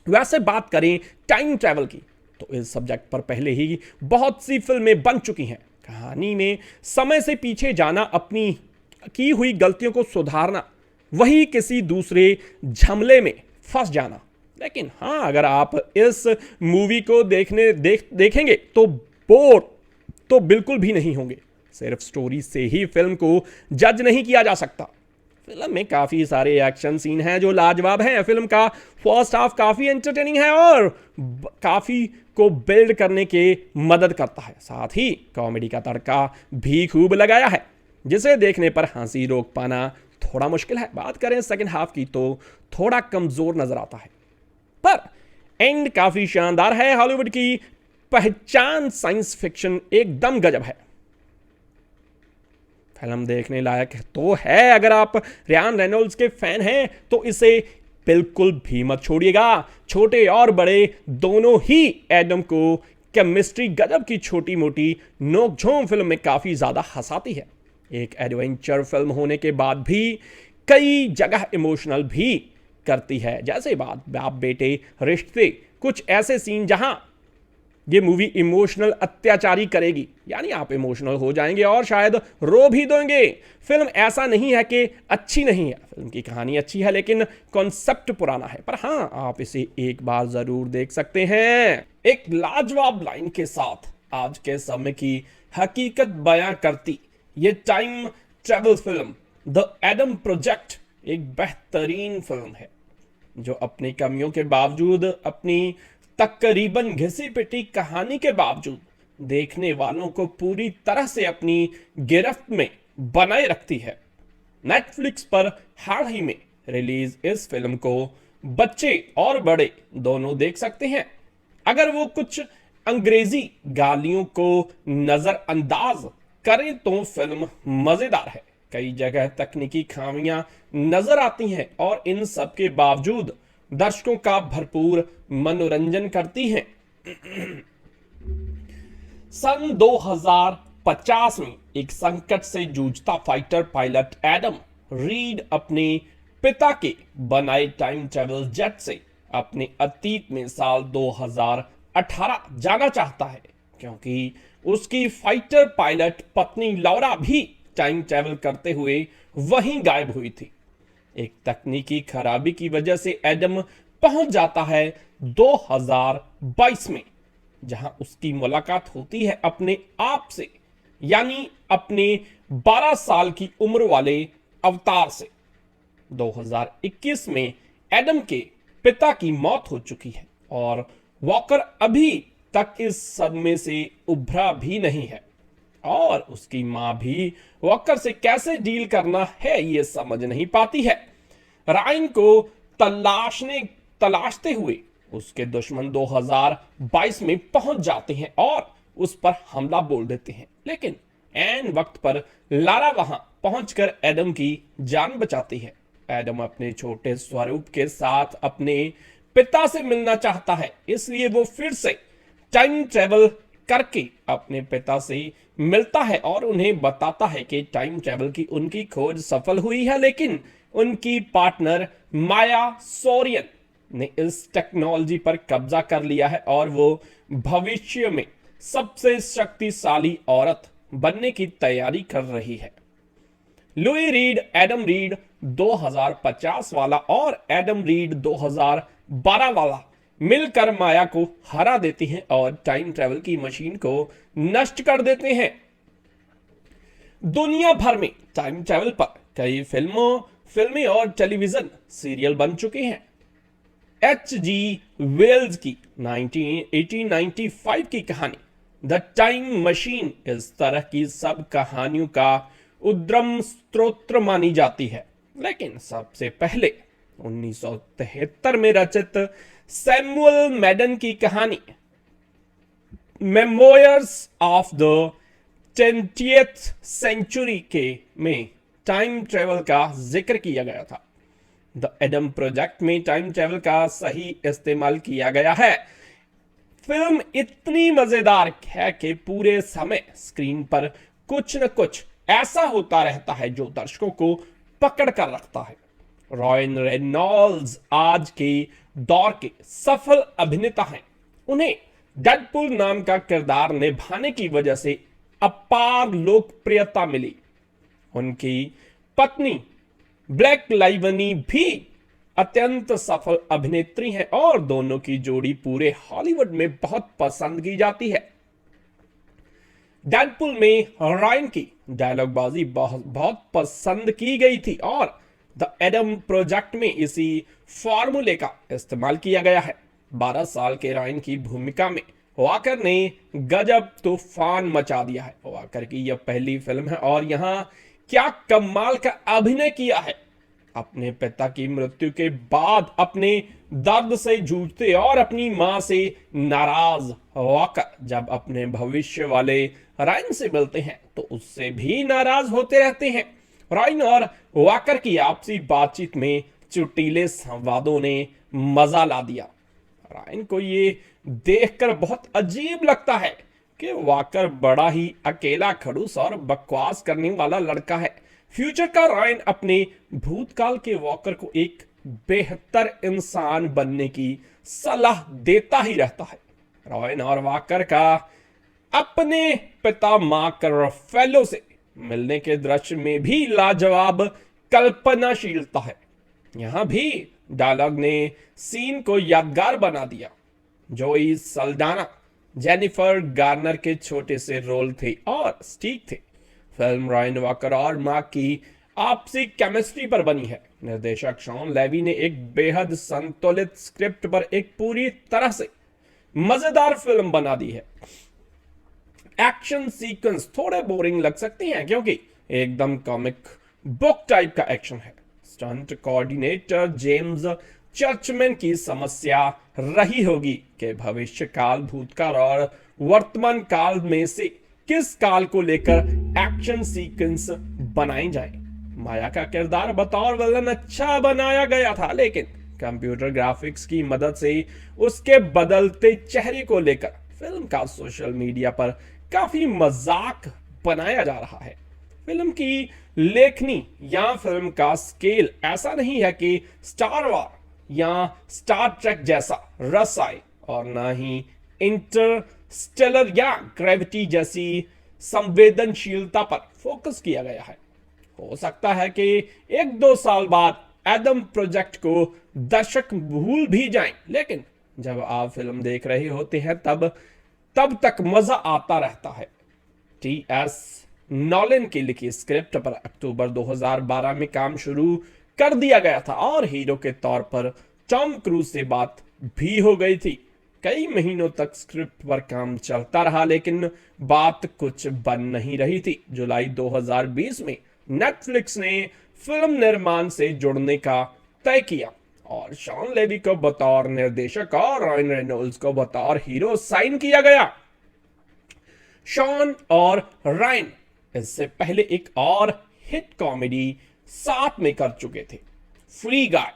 वैसे बात करें टाइम ट्रैवल की, तो इस सब्जेक्ट पर पहले ही बहुत सी फिल्में बन चुकी हैं। कहानी में समय से पीछे जाना, अपनी की हुई गलतियों को सुधारना, वही किसी दूसरे झमले में फंस जाना। लेकिन हाँ, अगर आप इस मूवी को देखेंगे तो बोर तो बिल्कुल भी नहीं होंगे। सिर्फ स्टोरी से ही फिल्म को जज नहीं किया जा सकता। फिल्म में काफ़ी सारे एक्शन सीन हैं जो लाजवाब हैं। फिल्म का फर्स्ट हाफ काफ़ी एंटरटेनिंग है और काफ़ी को बिल्ड करने के मदद करता है। साथ ही कॉमेडी का तड़का भी खूब लगाया है, जिसे देखने पर हंसी रोक पाना थोड़ा मुश्किल है। बात करें सेकंड हाफ की तो थोड़ा कमज़ोर नज़र आता है, पर एंड काफ़ी शानदार है। हॉलीवुड की पहचान साइंस फिक्शन एकदम गजब है। फिल्म देखने लायक तो है। अगर आप रियान रेनॉल्ड्स के फैन हैं तो इसे बिल्कुल भी मत छोड़िएगा। छोटे और बड़े दोनों ही एडम को केमिस्ट्री गजब की छोटी मोटी नोकझोंक फिल्म में काफ़ी ज़्यादा हंसाती है। एक एडवेंचर फिल्म होने के बाद भी कई जगह इमोशनल भी करती है, जैसे बाप बेटे रिश्ते, कुछ ऐसे सीन जहां ये मूवी इमोशनल अत्याचारी करेगी, यानी आप इमोशनल हो जाएंगे और शायद रो भी देंगे। फिल्म ऐसा नहीं है कि अच्छी नहीं है, फिल्म की कहानी अच्छी है, लेकिन कॉन्सेप्ट पुराना है। पर हाँ, आप इसे एक बार जरूर देख सकते हैं। एक लाजवाब लाइन के साथ आज के समय की हकीकत बयां करती ये time travel film the Adam project एक बेहतरीन फिल्म है, जो अपनी कमियों के बावजूद, अपनी तकरीबन घिसी पिटी कहानी के बावजूद देखने वालों को पूरी तरह से अपनी गिरफ्त में बनाए रखती है। नेटफ्लिक्स पर हाल ही में रिलीज इस फिल्म को बच्चे और बड़े दोनों देख सकते हैं। अगर वो कुछ अंग्रेजी गालियों को नजरअंदाज करें तो फिल्म मजेदार है। कई जगह तकनीकी खामियां नजर आती हैं और इन सब के बावजूद दर्शकों का भरपूर मनोरंजन करती हैं। सन 2050 में एक संकट से जूझता फाइटर पायलट एडम रीड अपने पिता के बनाए टाइम ट्रैवल जेट से अपने अतीत में साल 2018 जाना चाहता है, क्योंकि उसकी फाइटर पायलट पत्नी लौरा भी टाइम ट्रैवल करते हुए वहीं गायब हुई थी। एक तकनीकी खराबी की वजह से एडम पहुंच जाता है 2022 में, जहां उसकी मुलाकात होती है अपने आप से, यानी अपने 12 साल की उम्र वाले अवतार से। 2021 में एडम के पिता की मौत हो चुकी है और वॉकर अभी तक इस सदमे से उभरा भी नहीं है, और उसकी मां भी वॉकर से कैसे डील करना है ये समझ नहीं पाती है। रायन को तलाशते हुए उसके दुश्मन 2022 में पहुंच जाते हैं और उस पर हमला बोल देते हैं, लेकिन ऐन वक्त पर लारा वहां पहुंचकर एडम की जान बचाती है। एडम अपने छोटे स्वरूप के साथ अपने पिता से मिलना चाहता है, इसलिए वो फिर से टाइम ट्रैवल करके अपने पिता से मिलता है और उन्हें बताता है कि टाइम ट्रैवल की उनकी खोज सफल हुई है, लेकिन उनकी पार्टनर माया सोरियन ने इस टेक्नोलॉजी पर कब्जा कर लिया है और वो भविष्य में सबसे शक्तिशाली औरत बनने की तैयारी कर रही है। लुई रीड एडम रीड 2050 वाला और एडम रीड 2012 वाला मिलकर माया को हरा देती हैं और टाइम ट्रैवल की मशीन को नष्ट कर देते हैं। दुनिया भर में टाइम ट्रैवल पर कई फिल्में और टेलीविजन सीरियल बन चुके हैं। H.G. वेल्स की 1895 की कहानी द टाइम मशीन इस तरह की सब कहानियों का उद्गम स्त्रोत्र मानी जाती है, लेकिन सबसे पहले 1973 में रचित सैमुअल मैडन की कहानी memoirs of the 20th century के में टाइम ट्रेवल का जिक्र किया गया था। द एडम प्रोजेक्ट में टाइम ट्रेवल का सही इस्तेमाल किया गया है। फिल्म इतनी मजेदार है कि पूरे समय स्क्रीन पर कुछ न कुछ ऐसा होता रहता है जो दर्शकों को पकड़ कर रखता है। रॉयन रेनॉल्ड्स आज के दौर के सफल अभिनेता हैं। उन्हें डेडपूल नाम का किरदार निभाने की वजह से अपार लोकप्रियता मिली। उनकी पत्नी ब्लैक लाइवनी भी अत्यंत सफल अभिनेत्री हैं और दोनों की जोड़ी पूरे हॉलीवुड में बहुत पसंद की जाती है। डेडपूल में रायन की डायलॉगबाजी बहुत पसंद की गई थी और द एडम प्रोजेक्ट में इसी फॉर्मूले का इस्तेमाल किया गया है। 12 साल के रायन की भूमिका में वॉकर ने गजब तूफान मचा दिया है। वॉकर की यह पहली फिल्म है और यहां क्या कमाल का अभिनय किया है। अपने पिता की मृत्यु के बाद अपने दर्द से जूझते और अपनी मां से नाराज वॉकर जब अपने भविष्य वाले रायन से मिलते हैं तो उससे भी नाराज होते रहते हैं। रायन और वॉकर की आपसी बातचीत में चुटीले संवादों ने मजा ला दिया। रायन को ये देखकर बहुत अजीब लगता है कि वॉकर बड़ा ही अकेला खड़ूस और बकवास करने वाला लड़का है। फ्यूचर का रायन अपने भूतकाल के वॉकर को एक बेहतर इंसान बनने की सलाह देता ही रहता है। रायन और वॉकर का अपने पिता मार्क रफेलो से मिलने के दृश्य में भी लाजवाब कल्पनाशीलता है। यहां भी डायलॉग ने सीन को यादगार बना दिया। जोई सल्डाना जेनिफर गार्नर के छोटे से रोल थे और स्टीक थे। फिल्म रायन वॉकर और मार्क की आपसी केमिस्ट्री पर बनी है। निर्देशक शॉन लेवी ने एक बेहद संतुलित स्क्रिप्ट पर एक पूरी तरह से मजेदार फिल्म बना दी है। एक्शन सीक्वेंस थोड़े बोरिंग लग सकते हैं क्योंकि एकदम कॉमिक बुक टाइप का एक्शन है। स्टंट कोऑर्डिनेटर जेम्स चर्चमैन की समस्या रही होगी कि भविष्य काल, भूतकाल और वर्तमान काल में से किस काल को लेकर एक्शन सीक्वेंस बनाई जाए। माया का किरदार बतौर विलन अच्छा बनाया गया था, लेकिन कंप्यूटर ग्राफिक्स की मदद से उसके बदलते चेहरे को लेकर फिल्म का सोशल मीडिया पर काफी मजाक बनाया जा रहा है। फिल्म की लेखनी या फिल्म का स्केल ऐसा नहीं है कि स्टार वॉर या स्टार ट्रेक जैसा रस आए और ना ही इंटरस्टेलर या ग्रेविटी जैसी संवेदनशीलता पर फोकस किया गया है। हो सकता है कि 1-2 साल बाद एडम प्रोजेक्ट को दर्शक भूल भी जाएं, लेकिन जब आप फिल्म देख रहे होते हैं तब तक मजा आता रहता है। टी.एस. नॉलन की लिखी स्क्रिप्ट पर अक्टूबर 2012 में काम शुरू कर दिया गया था और हीरो के तौर पर टॉम क्रूज से बात भी हो गई थी। कई महीनों तक स्क्रिप्ट पर काम चलता रहा, लेकिन बात कुछ बन नहीं रही थी। जुलाई 2020 में नेटफ्लिक्स ने फिल्म निर्माण से जुड़ने का तय किया और शॉन लेवी को बतौर निर्देशक और रायन रेनॉल्ड्स को बतौर हीरो साइन किया गया। शॉन और रायन इससे पहले एक और हिट कॉमेडी साथ में कर चुके थे, free guy.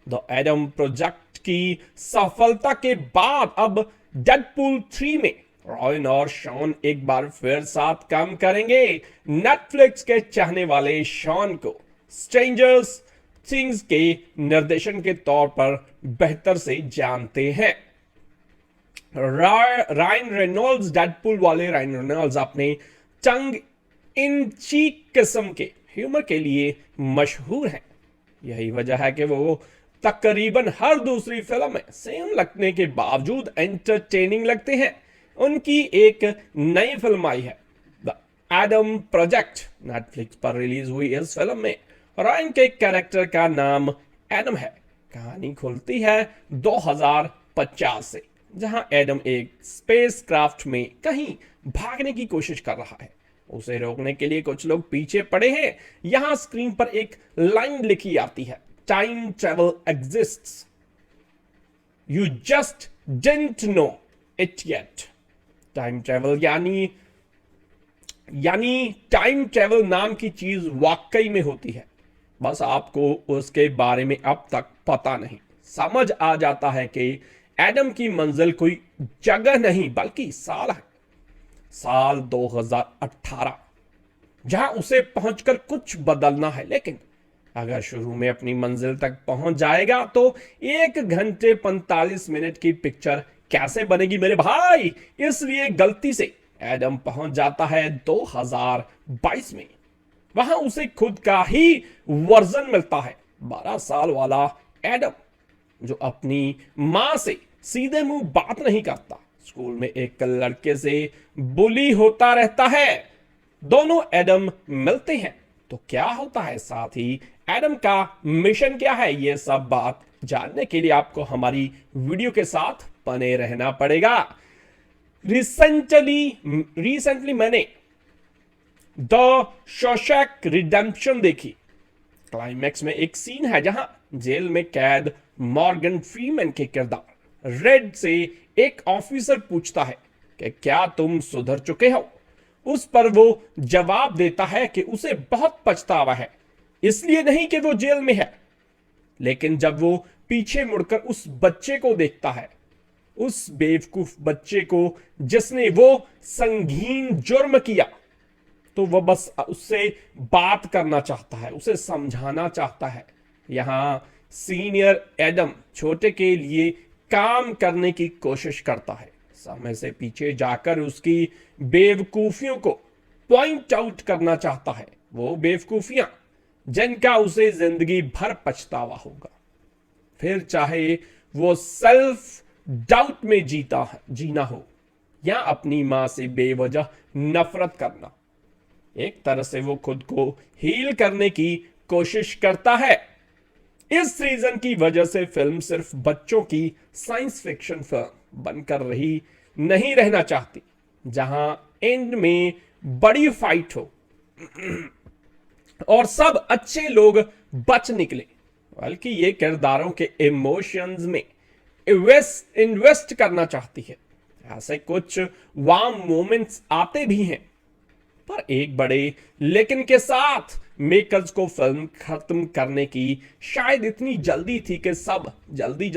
The Adam project की सफलता के बाद अब डेडपूल 3 में रॉयन और शॉन एक बार फिर साथ काम करेंगे। नेटफ्लिक्स के चाहने वाले शॉन को स्ट्रेंजर्स थिंग्स के निर्देशन के तौर पर बेहतर से जानते हैं। रायन रेनॉल्ड्स, डेडपूल वाले रायन रेनॉल्ड्स अपने टंग इन चीक किस्म के ह्यूमर के लिए मशहूर हैं। यही वजह है कि वो तकरीबन हर दूसरी फिल्म में सेम लगने के बावजूद एंटरटेनिंग लगते हैं। उनकी एक नई फिल्म आई है, द एडम प्रोजेक्ट। नेटफ्लिक्स पर रिलीज हुई इस फिल्म में रायन के कैरेक्टर का नाम एडम है। कहानी खुलती है 2050 से, जहां एडम एक स्पेस क्राफ्ट में कहीं भागने की कोशिश कर रहा है। उसे रोकने के लिए कुछ लोग पीछे पड़े हैं। यहां स्क्रीन पर एक लाइन लिखी आती है, time travel exists, you just didn't know it yet. Time travel यानी टाइम ट्रेवल नाम की चीज वाकई में होती है, बस आपको उसके बारे में अब तक पता नहीं। समझ आ जाता है कि एडम की मंजिल कोई जगह नहीं बल्कि साल है, साल 2018, जहां उसे पहुंचकर कुछ बदलना है। लेकिन अगर शुरू में अपनी मंजिल तक पहुंच जाएगा तो 1 घंटे 45 मिनट की पिक्चर कैसे बनेगी मेरे भाई। इसलिए गलती से एडम पहुंच जाता है 2022 में। वहां उसे खुद का ही वर्जन मिलता है, 12 साल वाला एडम, जो अपनी मां से सीधे मुंह बात नहीं करता, स्कूल में एक लड़के से बुली होता रहता है। दोनों एडम मिलते हैं तो क्या होता है, साथ ही एडम का मिशन क्या है, यह सब बात जानने के लिए आपको हमारी वीडियो के साथ बने रहना पड़ेगा। रिसेंटली मैंने द शॉशैंक रिडेम्पशन देखी। क्लाइमैक्स में एक सीन है जहां जेल में कैद मॉर्गन फ्रीमैन के किरदार रेड से एक ऑफिसर पूछता है कि क्या तुम सुधर चुके हो। उस पर वो जवाब देता है कि उसे बहुत पछतावा है, इसलिए नहीं कि वो जेल में है, लेकिन जब वो पीछे मुड़कर उस बच्चे को देखता है, उस बेवकूफ बच्चे को जिसने वो संगीन जुर्म किया, तो वह बस उससे बात करना चाहता है, उसे समझाना चाहता है। यहां सीनियर एडम छोटे के लिए काम करने की कोशिश करता है, समय से पीछे जाकर उसकी बेवकूफियों को पॉइंट आउट करना चाहता है, वो बेवकूफियां जिनका उसे जिंदगी भर पछतावा होगा, फिर चाहे वो सेल्फ डाउट में जीना हो या अपनी मां से बेवजह नफरत करना। एक तरह से वो खुद को हील करने की कोशिश करता है। इस रीजन की वजह से फिल्म सिर्फ बच्चों की साइंस फिक्शन फिल्म बनकर नहीं रहना चाहती, जहां एंड में बड़ी फाइट हो और सब अच्छे लोग बच निकले, बल्कि ये किरदारों के इमोशंस में इन्वेस्ट करना चाहती है। ऐसे कुछ वार्म मोमेंट्स आते भी हैं, पर एक बड़े लेकिन के साथ मेकर्स को फिल्म खत्म करने की शायद इतनी जल्दी थी कि सब जल्दी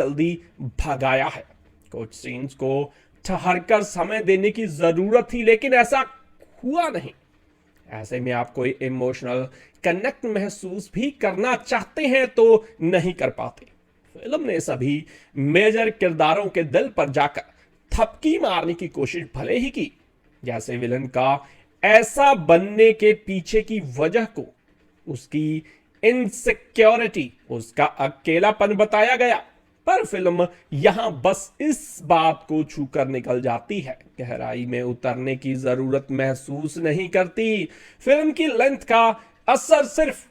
भगाया है। कुछ सीन्स को ठहरकर समय देने की जरूरत थी, लेकिन ऐसा हुआ नहीं। ऐसे में आप कोई इमोशनल कनेक्ट महसूस भी करना चाहते हैं तो नहीं कर पाते। फिल्म ने सभी मेजर किरदारों के दिल पर जाकर थपकी मारने की कोशिश भले ही की, जैसे विलन का ऐसा बनने के पीछे की वजह को उसकी इनसिक्योरिटी, उसका अकेलापन बताया गया, पर फिल्म यहां बस इस बात को छूकर निकल जाती है, गहराई में उतरने की जरूरत महसूस नहीं करती। फिल्म की लेंथ का असर सिर्फ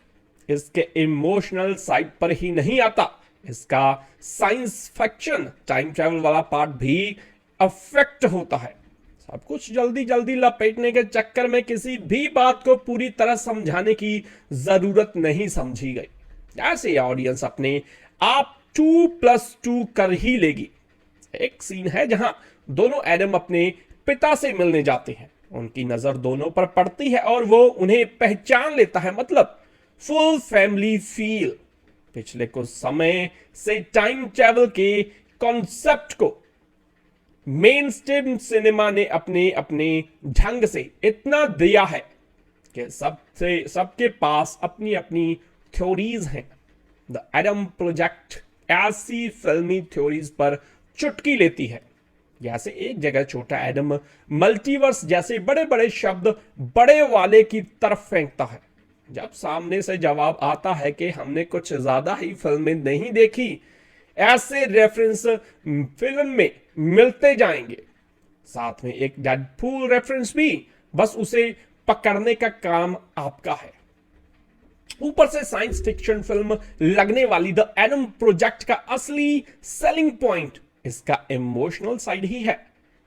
इसके इमोशनल साइड पर ही नहीं आता, इसका साइंस फिक्शन टाइम ट्रैवल वाला पार्ट भी अफेक्ट होता है। सब कुछ जल्दी लपेटने के चक्कर में किसी भी बात को पूरी तरह समझाने की जरूरत नहीं समझी गई। ऐसे ऑडियंस अपने आप 2+2 कर ही लेगी। एक सीन है जहां दोनों एडम अपने पिता से मिलने जाते हैं, उनकी नजर दोनों पर पड़ती है और वो उन्हें पहचान लेता है, मतलब फुल फैमिली फील। पिछले कुछ समय से टाइम ट्रैवल के कॉन्सेप्ट को मेन स्ट्रीम सिनेमा ने अपने ढंग से इतना दिया है कि सबके पास अपनी अपनी थ्योरीज हैं। द एडम प्रोजेक्ट ऐसी फिल्मी थ्योरीज पर चुटकी लेती है, जैसे एक जगह छोटा एडम मल्टीवर्स जैसे बड़े बड़े शब्द बड़े वाले की तरफ फेंकता है। जब सामने से जवाब आता है कि हमने कुछ ज्यादा ही फिल्में नहीं देखी, ऐसे रेफरेंस फिल्म में मिलते जाएंगे। साथ में एक डेडपूल रेफरेंस भी, बस उसे पकड़ने का काम आपका है। ऊपर से साइंस फिक्शन फिल्म लगने वाली द एडम प्रोजेक्ट का असली सेलिंग पॉइंट इसका इमोशनल साइड ही है।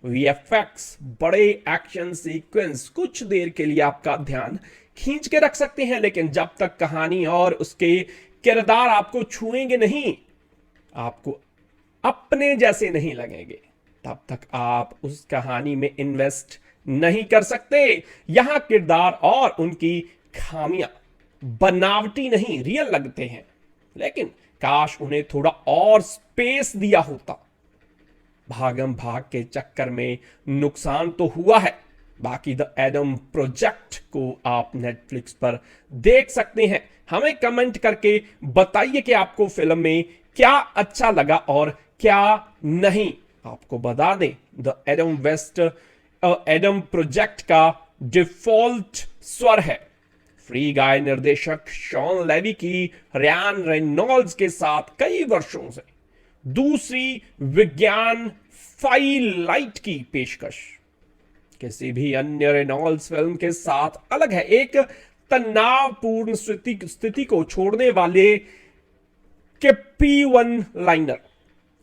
वीएफएक्स, बड़े एक्शन सीक्वेंस कुछ देर के लिए आपका ध्यान खींच के रख सकते हैं, लेकिन जब तक कहानी और उसके किरदार आपको छुएंगे नहीं, आपको अपने जैसे नहीं लगेंगे, तब तक आप उस कहानी में इन्वेस्ट नहीं कर सकते। यहां किरदार और उनकी खामियां बनावटी नहीं, रियल लगते हैं, लेकिन काश उन्हें थोड़ा और स्पेस दिया होता। भागम भाग के चक्कर में नुकसान तो हुआ है। बाकी द एडम प्रोजेक्ट को आप नेटफ्लिक्स पर देख सकते हैं। हमें कमेंट करके बताइए कि आपको फिल्म में क्या अच्छा लगा और क्या नहीं। आपको बता दें, द एडम प्रोजेक्ट का डिफॉल्ट स्वर है फ्री गाय निर्देशक शॉन लेवी की रयान रेनॉल्ड्स के साथ कई वर्षों से दूसरी विज्ञान फाइलाइट की पेशकश किसी भी अन्य रेनॉल्ड्स फिल्म के साथ अलग है। एक तनावपूर्ण स्थिति को छोड़ने वाले के P1 लाइनर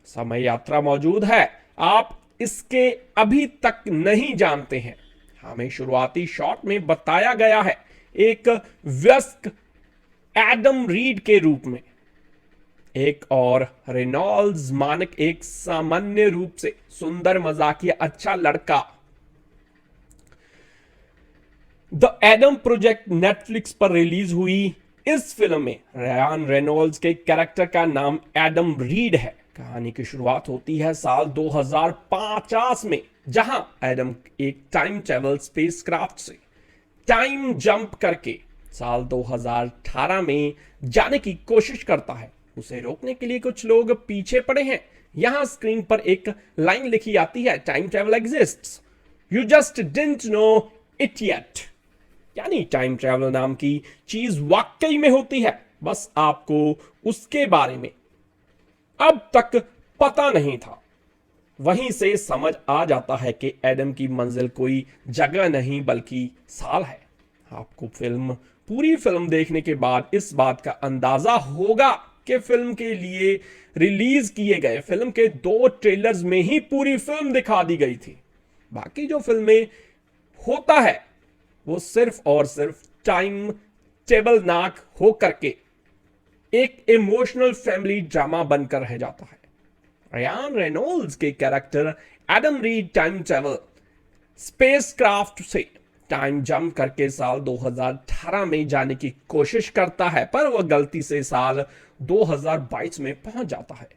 समय यात्रा मौजूद है। आप इसके अभी तक नहीं जानते हैं। हमें शुरुआती शॉट में बताया गया है एक वयस्क एडम रीड के रूप में, एक और रेनॉल्ड्स मानक एक सामान्य रूप से सुंदर मजाकिया अच्छा लड़का। द एडम प्रोजेक्ट नेटफ्लिक्स पर रिलीज हुई इस फिल्म में रयान रेनॉल्ड्स के कैरेक्टर का नाम एडम रीड है। कहानी की शुरुआत होती है साल 2050 में, जहां एडम एक टाइम ट्रेवल स्पेसक्राफ्ट से टाइम जंप करके साल 2018 में जाने की कोशिश करता है। उसे रोकने के लिए कुछ लोग पीछे पड़े हैं। यहां स्क्रीन पर एक लाइन लिखी आती है, time travel exists, you just didn't know it yet. यानी टाइम ट्रेवल नाम की चीज वाकई में होती है, बस आपको उसके बारे में अब तक पता नहीं था। वहीं से समझ आ जाता है कि एडम की मंजिल कोई जगह नहीं बल्कि साल है। आपको पूरी फिल्म देखने के बाद इस बात का अंदाजा होगा कि फिल्म के लिए रिलीज किए गए फिल्म के 2 ट्रेलर्स में ही पूरी फिल्म दिखा दी गई थी। बाकी जो फिल्में होता है वो सिर्फ और सिर्फ टाइम टेबल नाक हो करके एक इमोशनल फैमिली ड्रामा बनकर रह जाता है। रयान रेनॉल्ड्स के character Adam read time travel spacecraft से टाइम जंप करके साल 2018 में जाने की कोशिश करता है, पर वह गलती से साल 2022 में पहुंच जाता है।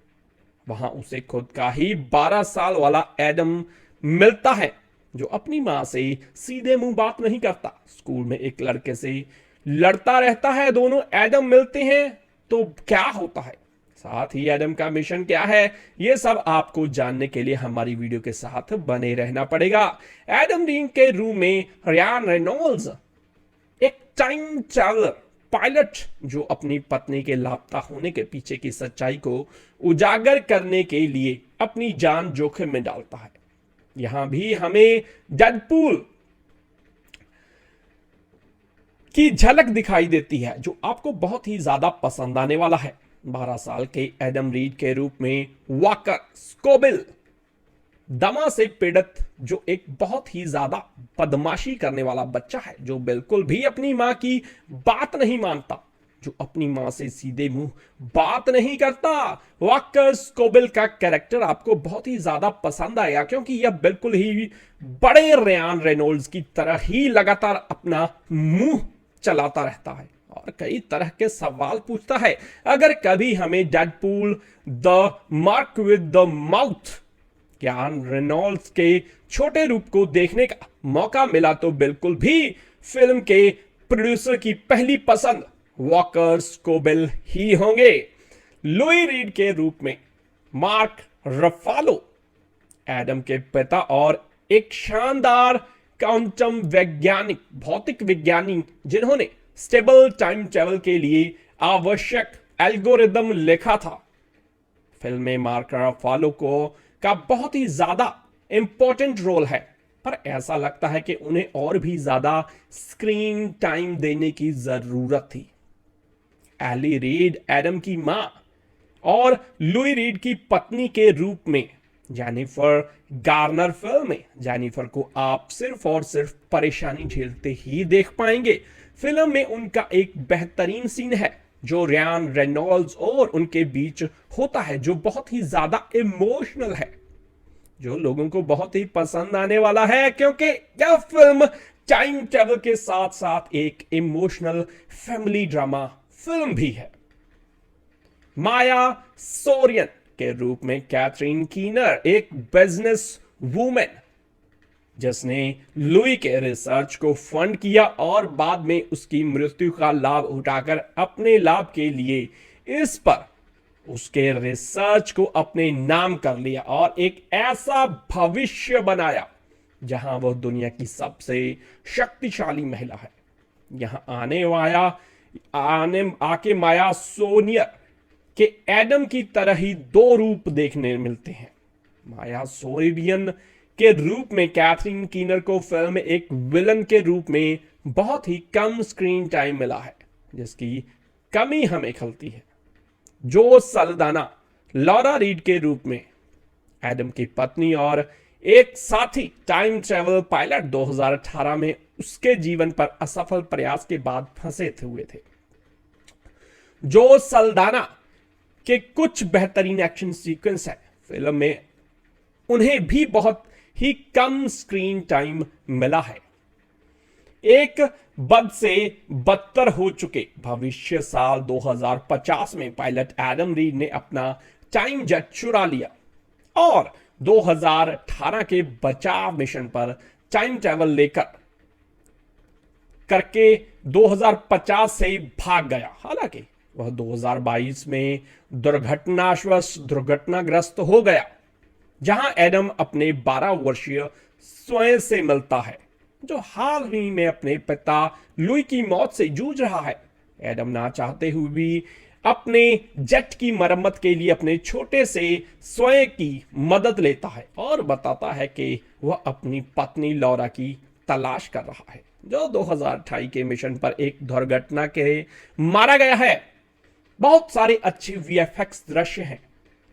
वहां उसे खुद का ही 12 साल वाला एडम मिलता है, जो अपनी मां से सीधे मुंह बात नहीं करता, स्कूल में एक लड़के से लड़ता रहता है। दोनों एडम मिलते हैं तो क्या होता है, साथ ही एडम का मिशन क्या है, यह सब आपको जानने के लिए हमारी वीडियो के साथ बने रहना पड़ेगा। एडम रीड के रूम में रयान रेनॉल्ड्स एक टाइम ट्रैवलर पायलट जो अपनी पत्नी के लापता होने के पीछे की सच्चाई को उजागर करने के लिए अपनी जान जोखिम में डालता है। यहां भी हमें डेडपूल की झलक दिखाई देती है, जो आपको बहुत ही ज्यादा पसंद आने वाला है। 12 साल के एडम रीड के रूप में वॉकर स्कोबिल दमा से पीड़ित, जो एक बहुत ही ज्यादा बदमाशी करने वाला बच्चा है, जो बिल्कुल भी अपनी मां की बात नहीं मानता, जो अपनी मां से सीधे मुंह बात नहीं करता। वॉकर स्कोबिल का कैरेक्टर आपको बहुत ही ज्यादा पसंद आएगा, क्योंकि यह बिल्कुल ही बड़े रयान रेनॉल्ड्स की तरह ही लगातार अपना मुंह चलाता रहता है और कई तरह के सवाल पूछता है। अगर कभी हमें Deadpool the mark with the mouth Ryan Reynolds के छोटे रूप को देखने का मौका मिला तो बिल्कुल भी फिल्म के प्रोड्यूसर की पहली पसंद वॉकर स्कोबिल ही होंगे। लुई रीड के रूप में मार्क रफालो एडम के पिता और एक शानदार क्वांटम वैज्ञानिक, भौतिक विज्ञानी, जिन्होंने स्टेबल टाइम ट्रेवल के लिए आवश्यक एल्गोरिदम लिखा था। फिल्म में मार्क रफालो का बहुत ही ज्यादा इंपॉर्टेंट रोल है, पर ऐसा लगता है कि उन्हें और भी ज्यादा स्क्रीन टाइम देने की जरूरत थी। एली रीड एडम की मां और लुई रीड की पत्नी के रूप में जेनिफर गार्नर फिल्म में जेनिफर को आप सिर्फ और सिर्फ परेशानी झेलते ही देख पाएंगे। फिल्म में उनका एक बेहतरीन सीन है जो रियान रेनॉल्ड्स और उनके बीच होता है, जो बहुत ही ज्यादा इमोशनल है, जो लोगों को बहुत ही पसंद आने वाला है, क्योंकि यह फिल्म टाइम ट्रेवल के साथ साथ एक इमोशनल फैमिली ड्रामा फिल्म भी है। माया सोरियन के रूप में कैथरीन कीनर एक बिजनेस वूमेन जिसने लुई के रिसर्च को फंड किया और बाद में उसकी मृत्यु का लाभ उठाकर अपने लाभ के लिए इस पर उसके रिसर्च को अपने नाम कर लिया और एक ऐसा भविष्य बनाया जहां वह दुनिया की सबसे शक्तिशाली महिला है। यहां आके माया सोनियर के एडम की तरह ही दो रूप देखने मिलते हैं। माया सोरियन के रूप में कैथरीन कीनर को फिल्म में एक विलन के रूप में बहुत ही कम स्क्रीन टाइम मिला है, जिसकी कमी हमें खलती है। जो सल्दाना लॉरा रीड के रूप में एडम की पत्नी और एक साथी टाइम ट्रेवल पायलट 2018 में उसके जीवन पर असफल प्रयास के बाद फंसे हुए थे। जो सल्दाना के कुछ बेहतरीन एक्शन सीक्वेंस है फिल्म में, उन्हें भी बहुत ही कम स्क्रीन टाइम मिला है। एक बद से बदतर हो चुके भविष्य साल 2050 में पायलट एडम रीड ने अपना टाइम जेट चुरा लिया और 2018 के बचाव मिशन पर टाइम ट्रैवल लेकर करके 2050 से भाग गया। हालांकि वह 2022 में दुर्घटनाग्रस्त हो गया, जहां एडम अपने 12 वर्षीय स्वयं से मिलता है, जो हाल ही में अपने पिता लुई की मौत से जूझ रहा है। एडम ना चाहते हुए भी अपने जेट की मरम्मत के लिए अपने छोटे से स्वयं की मदद लेता है और बताता है कि वह अपनी पत्नी लॉरा की तलाश कर रहा है, जो 2028 के मिशन पर एक दुर्घटना के मारा गया है। बहुत सारे अच्छे वीएफएक्स दृश्य हैं,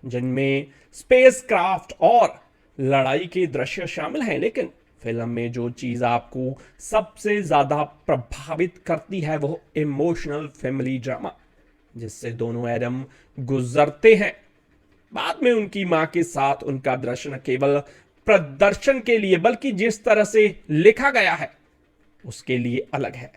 जिनमें स्पेसक्राफ्ट और लड़ाई के दृश्य शामिल हैं, लेकिन फिल्म में जो चीज आपको सबसे ज्यादा प्रभावित करती है वो इमोशनल फैमिली ड्रामा, जिससे दोनों एडम गुजरते हैं। बाद में उनकी मां के साथ उनका दृश्य न केवल प्रदर्शन के लिए बल्कि जिस तरह से लिखा गया है उसके लिए अलग है।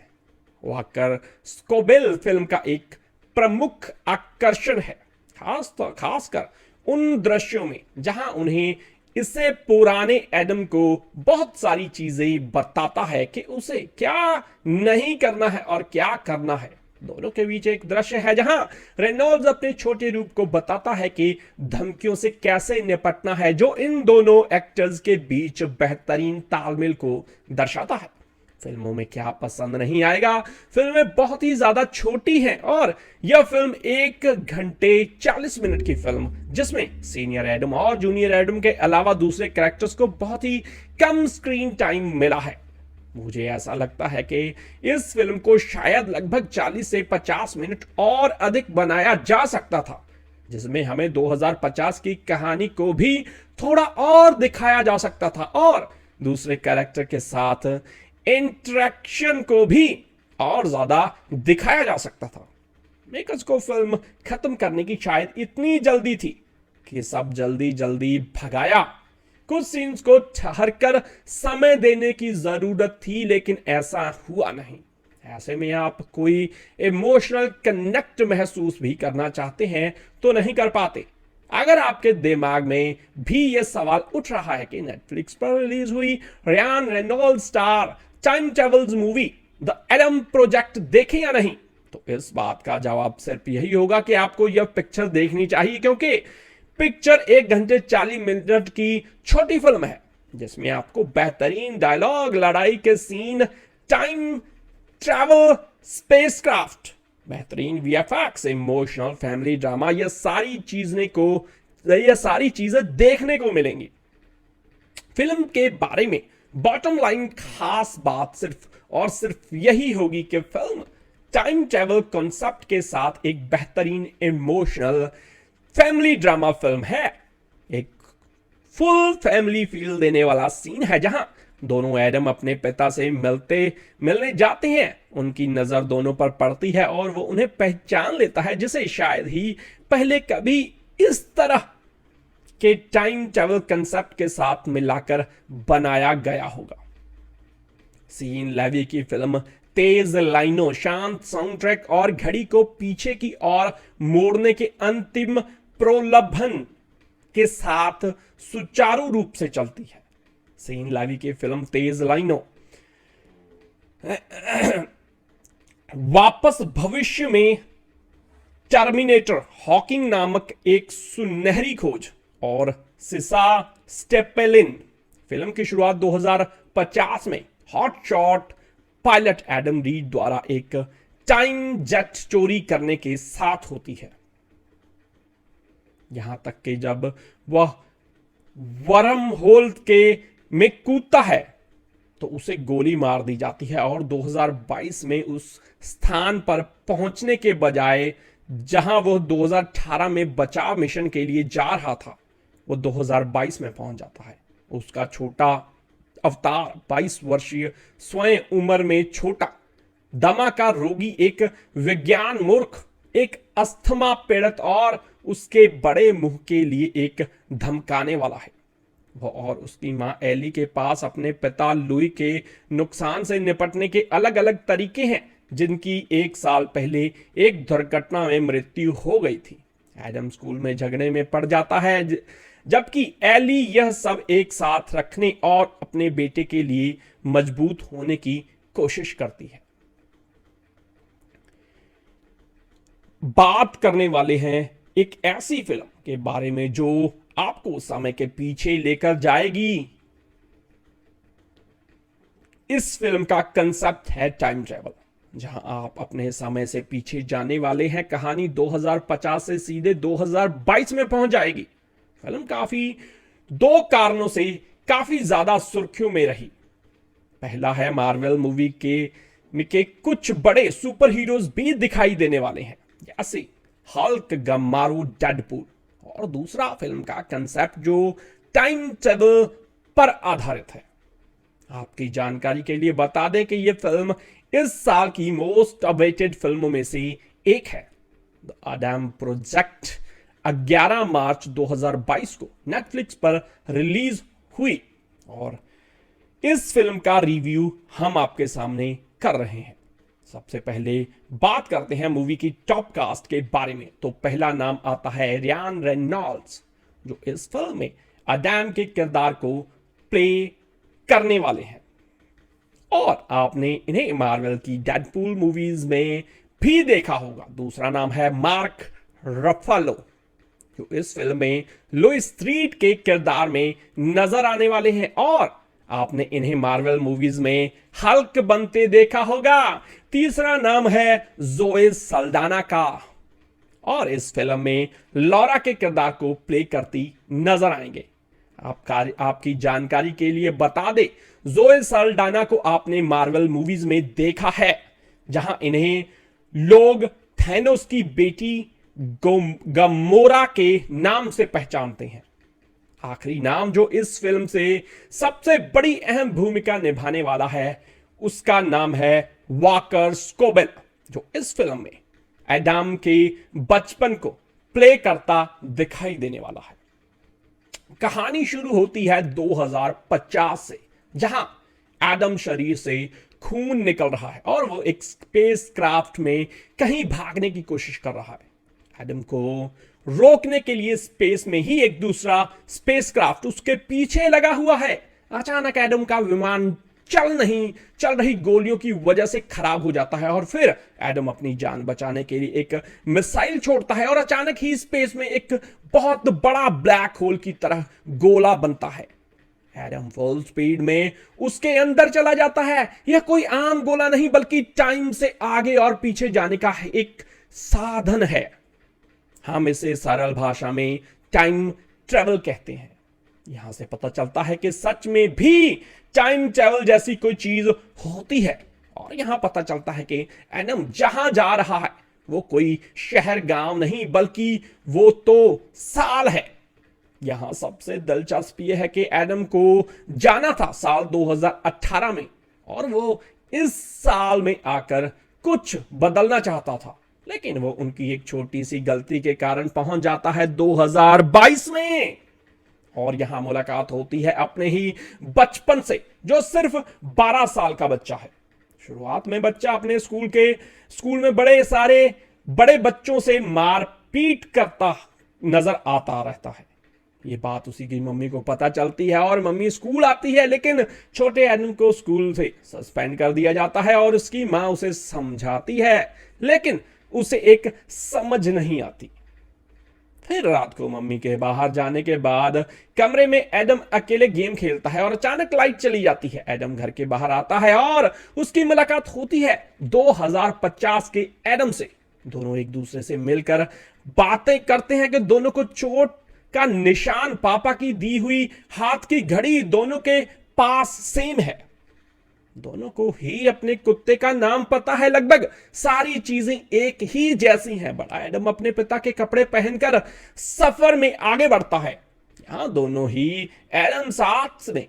वॉकर स्कोबेल फिल्म का एक प्रमुख आकर्षण है, खासकर उन दृश्यों में जहां उन्हें इससे पुराने एडम को बहुत सारी चीजें बताता है कि उसे क्या नहीं करना है और क्या करना है। दोनों के बीच एक दृश्य है जहां रेनॉल्ड्स अपने छोटे रूप को बताता है कि धमकियों से कैसे निपटना है, जो इन दोनों एक्टर्स के बीच बेहतरीन तालमेल को दर्शाता है। फिल्मों में क्या पसंद नहीं आएगा, फिल्में बहुत ही ज्यादा छोटी हैं और यह फिल्म 1 घंटे 40 मिनट की फिल्म, जिसमें सीनियर एडम और जूनियर एडम के अलावा दूसरे कैरेक्टर्स को बहुत ही कम स्क्रीन टाइम मिला है। मुझे ऐसा लगता है कि इस फिल्म को शायद लगभग 40 से 50 मिनट और अधिक बनाया जा सकता था, जिसमें हमें 2050 की कहानी को भी थोड़ा और दिखाया जा सकता था और दूसरे कैरेक्टर के साथ इंटरेक्शन को भी और ज्यादा दिखाया जा सकता था। मेकर्स को फिल्म खत्म करने की शायद इतनी जल्दी थी कि सब जल्दी भगाया। कुछ सीन्स को ठहर कर समय देने की जरूरत थी, लेकिन ऐसा हुआ नहीं। ऐसे में आप कोई इमोशनल कनेक्ट महसूस भी करना चाहते हैं तो नहीं कर पाते। अगर आपके दिमाग में भी यह सवाल उठ रहा है कि नेटफ्लिक्स पर रिलीज हुई Ryan Reynolds star time travels movie the Adam project देखें या नहीं, तो इस बात का जवाब सिर्फ यही होगा कि आपको यह पिक्चर देखनी चाहिए, क्योंकि पिक्चर 1 घंटे 40 मिनट की छोटी फिल्म है, जिसमें आपको बेहतरीन डायलॉग, लड़ाई के सीन, टाइम ट्रैवल, स्पेसक्राफ्ट, बेहतरीन वीएफएक्स, इमोशनल फैमिली ड्रामा, यह सारी चीजें देखने को मिलेंगी। फिल्म के बारे में बॉटम लाइन खास बात सिर्फ यही होगी कि फिल्म टाइम ट्रैवल कॉन्सेप्ट के साथ एक बेहतरीन इमोशनल फैमिली ड्रामा फिल्म है। एक फुल फैमिली फील देने वाला सीन है जहां दोनों एडम अपने पिता से मिलने जाते हैं। उनकी नजर दोनों पर पड़ती है और वो उन्हें पहचान लेता है, जिसे शायद ही पहले कभी इस तरह के टाइम ट्रैवल कंसेप्ट के साथ मिलाकर बनाया गया होगा। सीन लेवी की फिल्म तेज लाइनों, शांत साउंड ट्रैक और घड़ी को पीछे की ओर मोड़ने के अंतिम प्रलोभन के साथ सुचारू रूप से चलती है। सीन लेवी की फिल्म तेज लाइनों वापस भविष्य में टर्मिनेटर, हॉकिंग नामक एक सुनहरी खोज और सिसा स्टेपेलिन फिल्म की शुरुआत 2050 में हॉटशॉट पायलट एडम रीड द्वारा एक टाइम जेट चोरी करने के साथ होती है। यहां तक कि जब वह वर्म होल के में कूदता है तो उसे गोली मार दी जाती है और 2022 में उस स्थान पर पहुंचने के बजाय जहां वह 2018 में बचाव मिशन के लिए जा रहा था, वो 2022 में पहुंच जाता है। उसका छोटा अवतार 22 वर्षीय स्वयं उम्र में छोटा दमा का रोगी, एक विज्ञान मूर्ख, एक अस्थमा पीड़ित और उसके बड़े मुंह के लिए एक धमकाने वाला है। वो और उसकी मां एली के पास अपने पिता लुई के नुकसान से निपटने के अलग अलग तरीके हैं, जिनकी 1 साल पहले एक दुर्घटना में मृत्यु हो गई थी। एडम स्कूल में झगड़े में पड़ जाता है, जबकि एली यह सब एक साथ रखने और अपने बेटे के लिए मजबूत होने की कोशिश करती है। बात करने वाले हैं एक ऐसी फिल्म के बारे में जो आपको समय के पीछे लेकर जाएगी। इस फिल्म का कंसेप्ट है टाइम ट्रैवल, जहां आप अपने समय से पीछे जाने वाले हैं। कहानी 2050 से सीधे 2022 में पहुंच जाएगी। फिल्म काफी 2 कारणों से काफी ज्यादा सुर्खियों में रही। पहला है मार्वल मूवी के कुछ बड़े सुपर हीरोज भी दिखाई देने वाले हैं, जैसे हल्क, गम्मारू, डेडपूल। और दूसरा फिल्म का कंसेप्ट जो टाइम ट्रैवल पर आधारित है। आपकी जानकारी के लिए बता दें कि यह फिल्म इस साल की मोस्ट अवेटेड फिल्मों में से एक है। द एडम प्रोजेक्ट 11 मार्च 2022 को नेटफ्लिक्स पर रिलीज हुई और इस फिल्म का रिव्यू हम आपके सामने कर रहे हैं। सबसे पहले बात करते हैं मूवी की टॉप कास्ट के बारे में। तो पहला नाम आता है रियान रेनॉल्ड्स, जो इस फिल्म में एडम के किरदार को प्ले करने वाले हैं और आपने इन्हें मार्वल की डेडपूल मूवीज में भी देखा होगा। दूसरा नाम है मार्क रफालो, जो इस फिल्म में लुइस स्ट्रीट के किरदार में नजर आने वाले हैं और आपने इन्हें मार्वल मूवीज में हल्क बनते देखा होगा। तीसरा नाम है जोए सल्डाना का और इस फिल्म में लॉरा के किरदार को प्ले करती नजर आएंगे। आपकी जानकारी के लिए बता दे, जोए सल्डाना को आपने मार्वल मूवीज में देखा है, जहां इन्हें लोग थैनोस की बेटी गमोरा के नाम से पहचानते हैं। आखिरी नाम जो इस फिल्म से सबसे बड़ी अहम भूमिका निभाने वाला है, उसका नाम है वॉकर स्कोबेल, जो इस फिल्म में एडम के बचपन को प्ले करता दिखाई देने वाला है। कहानी शुरू होती है 2050 से, जहां एडम शरीर से खून निकल रहा है और वो एक स्पेस क्राफ्ट में कहीं भागने की कोशिश कर रहा है। एडम को रोकने के लिए स्पेस में ही एक दूसरा स्पेसक्राफ्ट उसके पीछे लगा हुआ है। अचानक एडम का विमान चल रही गोलियों की वजह से खराब हो जाता है और फिर एडम अपनी जान बचाने के लिए एक मिसाइल छोड़ता है और अचानक ही स्पेस में एक बहुत बड़ा ब्लैक होल की तरह गोला बनता है। एडम फुल स्पीड में उसके अंदर चला जाता है। यह कोई आम गोला नहीं बल्कि टाइम से आगे और पीछे जाने का एक साधन है। हम इसे सरल भाषा में टाइम ट्रैवल कहते हैं। यहां से पता चलता है कि सच में भी टाइम ट्रैवल जैसी कोई चीज होती है और यहां पता चलता है कि एडम जहां जा रहा है वो कोई शहर गांव नहीं बल्कि वो तो साल है यहां सबसे दिलचस्प यह है कि एडम को जाना था साल 2018 में और वो इस साल में आकर कुछ बदलना चाहता था, लेकिन वो उनकी एक छोटी सी गलती के कारण पहुंच जाता है 2022 में और यहां मुलाकात होती है अपने ही बचपन से, जो सिर्फ 12 साल का बच्चा है। शुरुआत में बच्चा अपने स्कूल में बड़े सारे बड़े बच्चों से मारपीट करता नजर आता रहता है। ये बात उसी की मम्मी को पता चलती है और मम्मी स्कूल आती है, लेकिन छोटे एडम को स्कूल से सस्पेंड कर दिया जाता है और उसकी मां उसे समझाती है, लेकिन उसे एक समझ नहीं आती। फिर रात को मम्मी के बाहर जाने के बाद कमरे में एडम अकेले गेम खेलता है और अचानक लाइट चली जाती है। एडम घर के बाहर आता है और उसकी मुलाकात होती है 2050 के एडम से। दोनों एक दूसरे से मिलकर बातें करते हैं कि दोनों को चोट का निशान, पापा की दी हुई हाथ की घड़ी दोनों के पास सेम है। दोनों को ही अपने कुत्ते का नाम पता है, लगभग सारी चीजें एक ही जैसी हैं। बड़ा एडम अपने पिता के कपड़े पहनकर सफर में आगे बढ़ता है। यहां दोनों ही एडम साथ में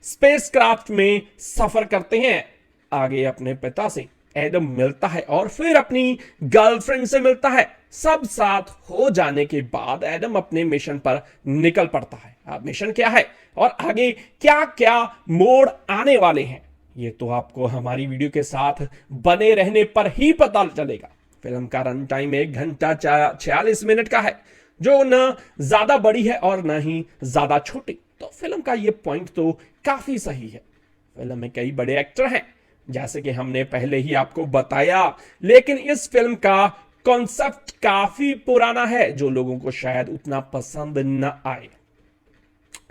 स्पेसक्राफ्ट में सफर करते हैं। आगे अपने पिता से एडम मिलता है और फिर अपनी गर्लफ्रेंड से मिलता है। सब साथ हो जाने के बाद एडम अपने मिशन पर निकल पड़ता है। अब मिशन क्या है और आगे क्या क्या मोड़ आने वाले हैं, ये तो आपको हमारी वीडियो के साथ बने रहने पर ही पता चलेगा। फिल्म का रन टाइम 1 घंटा 46 मिनट का है, जो न ज्यादा बड़ी है और न ही ज्यादा छोटी। तो फिल्म का ये पॉइंट तो काफी सही है। फिल्म में कई बड़े एक्टर हैं, जैसे कि हमने पहले ही आपको बताया, लेकिन इस फिल्म का कॉन्सेप्ट काफी पुराना है, जो लोगों को शायद उतना पसंद न आए।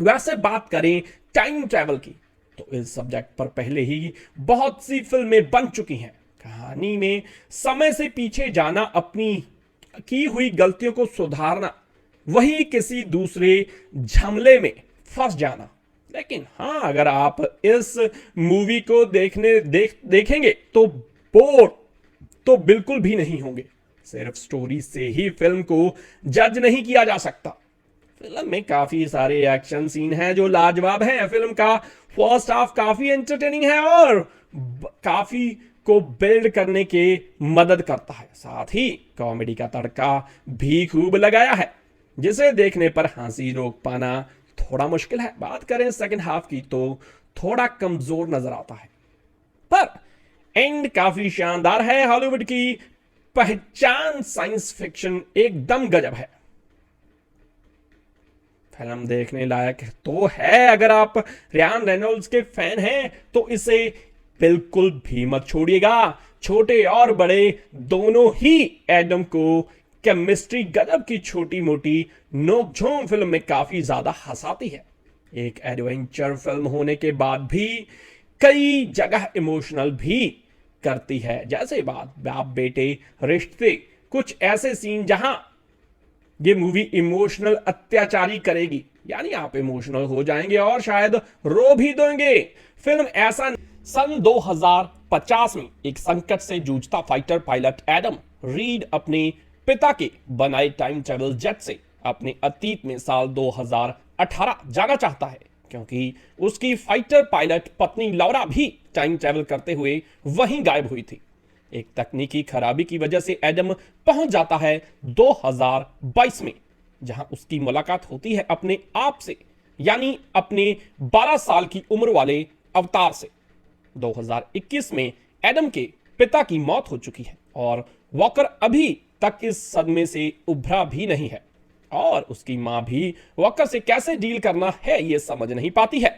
वैसे बात करें टाइम ट्रैवल की, तो इस सब्जेक्ट पर पहले ही बहुत सी फिल्में बन चुकी हैं। कहानी में समय से पीछे जाना, अपनी की हुई गलतियों को सुधारना, वही किसी दूसरे झमेले में फंस जाना। लेकिन हाँ, अगर आप इस मूवी को देखेंगे तो बोर तो बिल्कुल भी नहीं होंगे। सिर्फ स्टोरी से ही फिल्म को जज नहीं किया जा सकता। फिल्म में काफी सारे एक्शन सीन हैं जो लाजवाब हैं। फिल्म का फर्स्ट हाफ काफी एंटरटेनिंग है और काफी को बिल्ड करने के मदद करता है। साथ ही कॉमेडी का तड़का भी खूब लगाया है, जिसे देखने पर हंसी रोक पाना थोड़ा मुश्किल है। बात करें सेकंड हाफ की तो थोड़ा कमजोर नजर आता है, पर एंड काफी शानदार है। हॉलीवुड की पहचान साइंस फिक्शन एकदम गजब है। फिल्म देखने लायक तो है। अगर आप रियान रेनॉल्ड्स के फैन हैं तो इसे बिल्कुल भी मत छोड़िएगा। छोटे और बड़े दोनों ही एडम को केमिस्ट्री गजब की छोटी मोटी नोकझोंक फिल्म में काफी ज्यादा हंसाती है। एक एडवेंचर फिल्म होने के बाद भी कई जगह इमोशनल भी करती है, जैसे बाप बेटे रिश्ते, कुछ ऐसे सीन जहां ये मूवी इमोशनल अत्याचारी करेगी, यानी आप इमोशनल हो जाएंगे और शायद रो भी देंगे। फिल्म ऐसा सन 2050 में एक संकट से जूझता फाइटर पायलट एडम रीड अपने पिता के बनाए टाइम ट्रैवल जेट से अपने अतीत में साल 2018 जाना चाहता है, क्योंकि उसकी फाइटर पायलट पत्नी लौरा भी टाइम ट्रैवल करते हुए वहीं गायब हुई थी। एक तकनीकी खराबी की वजह से एडम पहुंच जाता है 2022 में, जहां उसकी मुलाकात होती है अपने आप से, यानी अपने 12 साल की उम्र वाले अवतार से। 2021 में एडम के पिता की मौत हो चुकी है और वॉकर अभी तक इस सदमे से उभरा भी नहीं है और उसकी मां भी वॉकर से कैसे डील करना है ये समझ नहीं पाती है।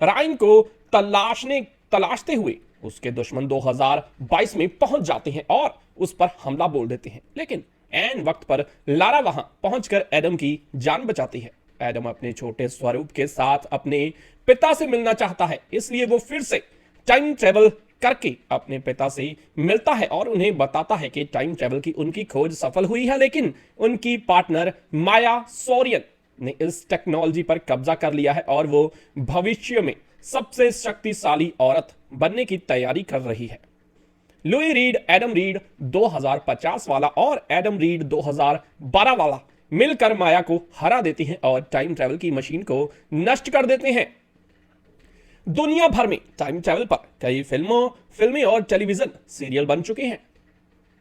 रायन को तलाशते हुए उसके दुश्मन 2022 में पहुंच जाते हैं और उस पर हमला बोल देते हैं, लेकिन ऐन वक्त पर लारा वहां पहुंचकर एडम की जान बचाती है। एडम अपने छोटे स्वरूप के साथ अपने पिता से मिलना चाहता है, इसलिए वो फिर से टाइम ट्रेवल करके अपने पिता से मिलता है और उन्हें बताता है कि टाइम ट्रेवल की उनकी खोज सफल हुई है, लेकिन उनकी पार्टनर माया सोरियन ने इस टेक्नोलॉजी पर कब्जा कर लिया है और वो भविष्य में सबसे शक्तिशाली औरत बनने की तैयारी कर रही है। लुई रीड एडम रीड 2050 वाला और एडम रीड 2012 वाला मिलकर माया को हरा देती हैं और टाइम ट्रैवल की मशीन को नष्ट कर देते हैं। दुनिया भर में टाइम ट्रैवल पर कई फिल्में और टेलीविजन सीरियल बन चुके हैं।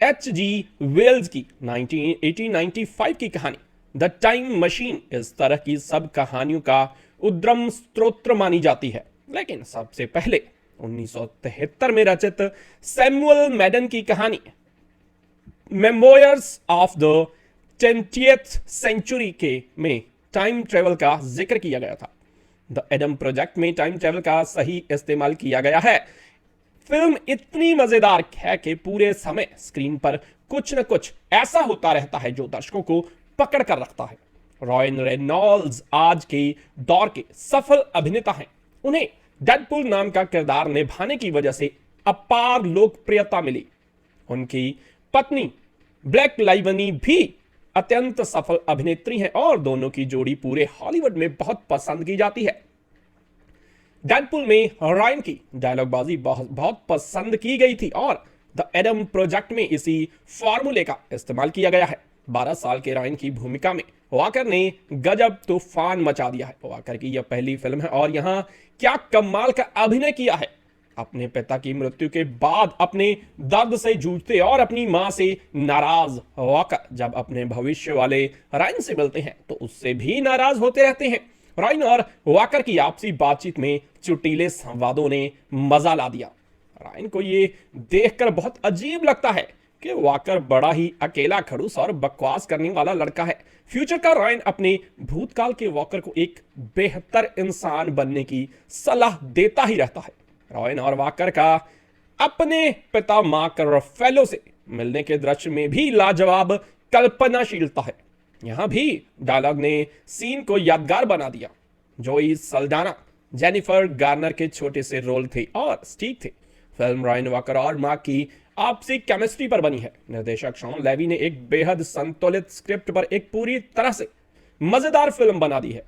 H.G. वेल्स की 1895 की कहानी द टाइम मशीन इस तरह की सब कहानियों का उद्गम स्रोत मानी जाती है, लेकिन सबसे पहले 1973 में रचित सैमुअल मैडन की कहानी memoirs of the 20th century के में टाइम ट्रेवल का जिक्र किया गया था। द एडम प्रोजेक्ट में टाइम ट्रेवल का सही इस्तेमाल किया गया है। फिल्म इतनी मजेदार है कि पूरे समय स्क्रीन पर कुछ न कुछ ऐसा होता रहता है जो दर्शकों को पकड़ कर रखता है। रॉयन रेनॉल्ड्स आज के दौर के सफल अभिनेता हैं। उन्हें डेडपूल नाम का किरदार निभाने की वजह से अपार लोकप्रियता मिली। उनकी पत्नी ब्लैक लाइवनी भी अत्यंत सफल अभिनेत्री हैं और दोनों की जोड़ी पूरे हॉलीवुड में बहुत पसंद की जाती है। डेडपूल में रायन की डायलॉगबाजी बहुत पसंद की गई थी और द एडम प्रोजेक्ट में इसी फॉर्मूले का इस्तेमाल किया गया है। 12 साल के रायन की भूमिका में वॉकर ने गजब तूफान मचा दिया है। वॉकर की यह पहली फिल्म है और यहां क्या कमाल का अभिनय किया है। अपने पिता की मृत्यु के बाद अपने दर्द से जूझते और अपनी मां से नाराज वॉकर जब अपने भविष्य वाले रायन से मिलते हैं तो उससे भी नाराज होते रहते हैं। रायन और वॉकर की आपसी बातचीत में चुटीले संवादों ने मजा ला दिया। रायन को ये देखकर बहुत अजीब लगता है कि वॉकर बड़ा ही अकेला, खड़ूस और बकवास करने वाला लड़का है। फ्यूचर का रायन अपने भूतकाल के वॉकर को एक बेहतर इंसान बनने की सलाह देता ही रहता है। रायन और वॉकर का अपने पिता मार्क रफेलो से मिलने के दृश्य में भी लाजवाब कल्पनाशीलता है। यहां भी डायलॉग ने सीन को यादगार बना दिया। जोई सल्डाना जेनिफर गार्नर के छोटे से रोल थे और स्टीव थे। फिल्म रायन वॉकर और मार्क की आपसी केमिस्ट्री पर बनी है। निर्देशक शॉन लेवी ने एक बेहद संतुलित स्क्रिप्ट पर एक पूरी तरह से मजेदार फिल्म बना दी है।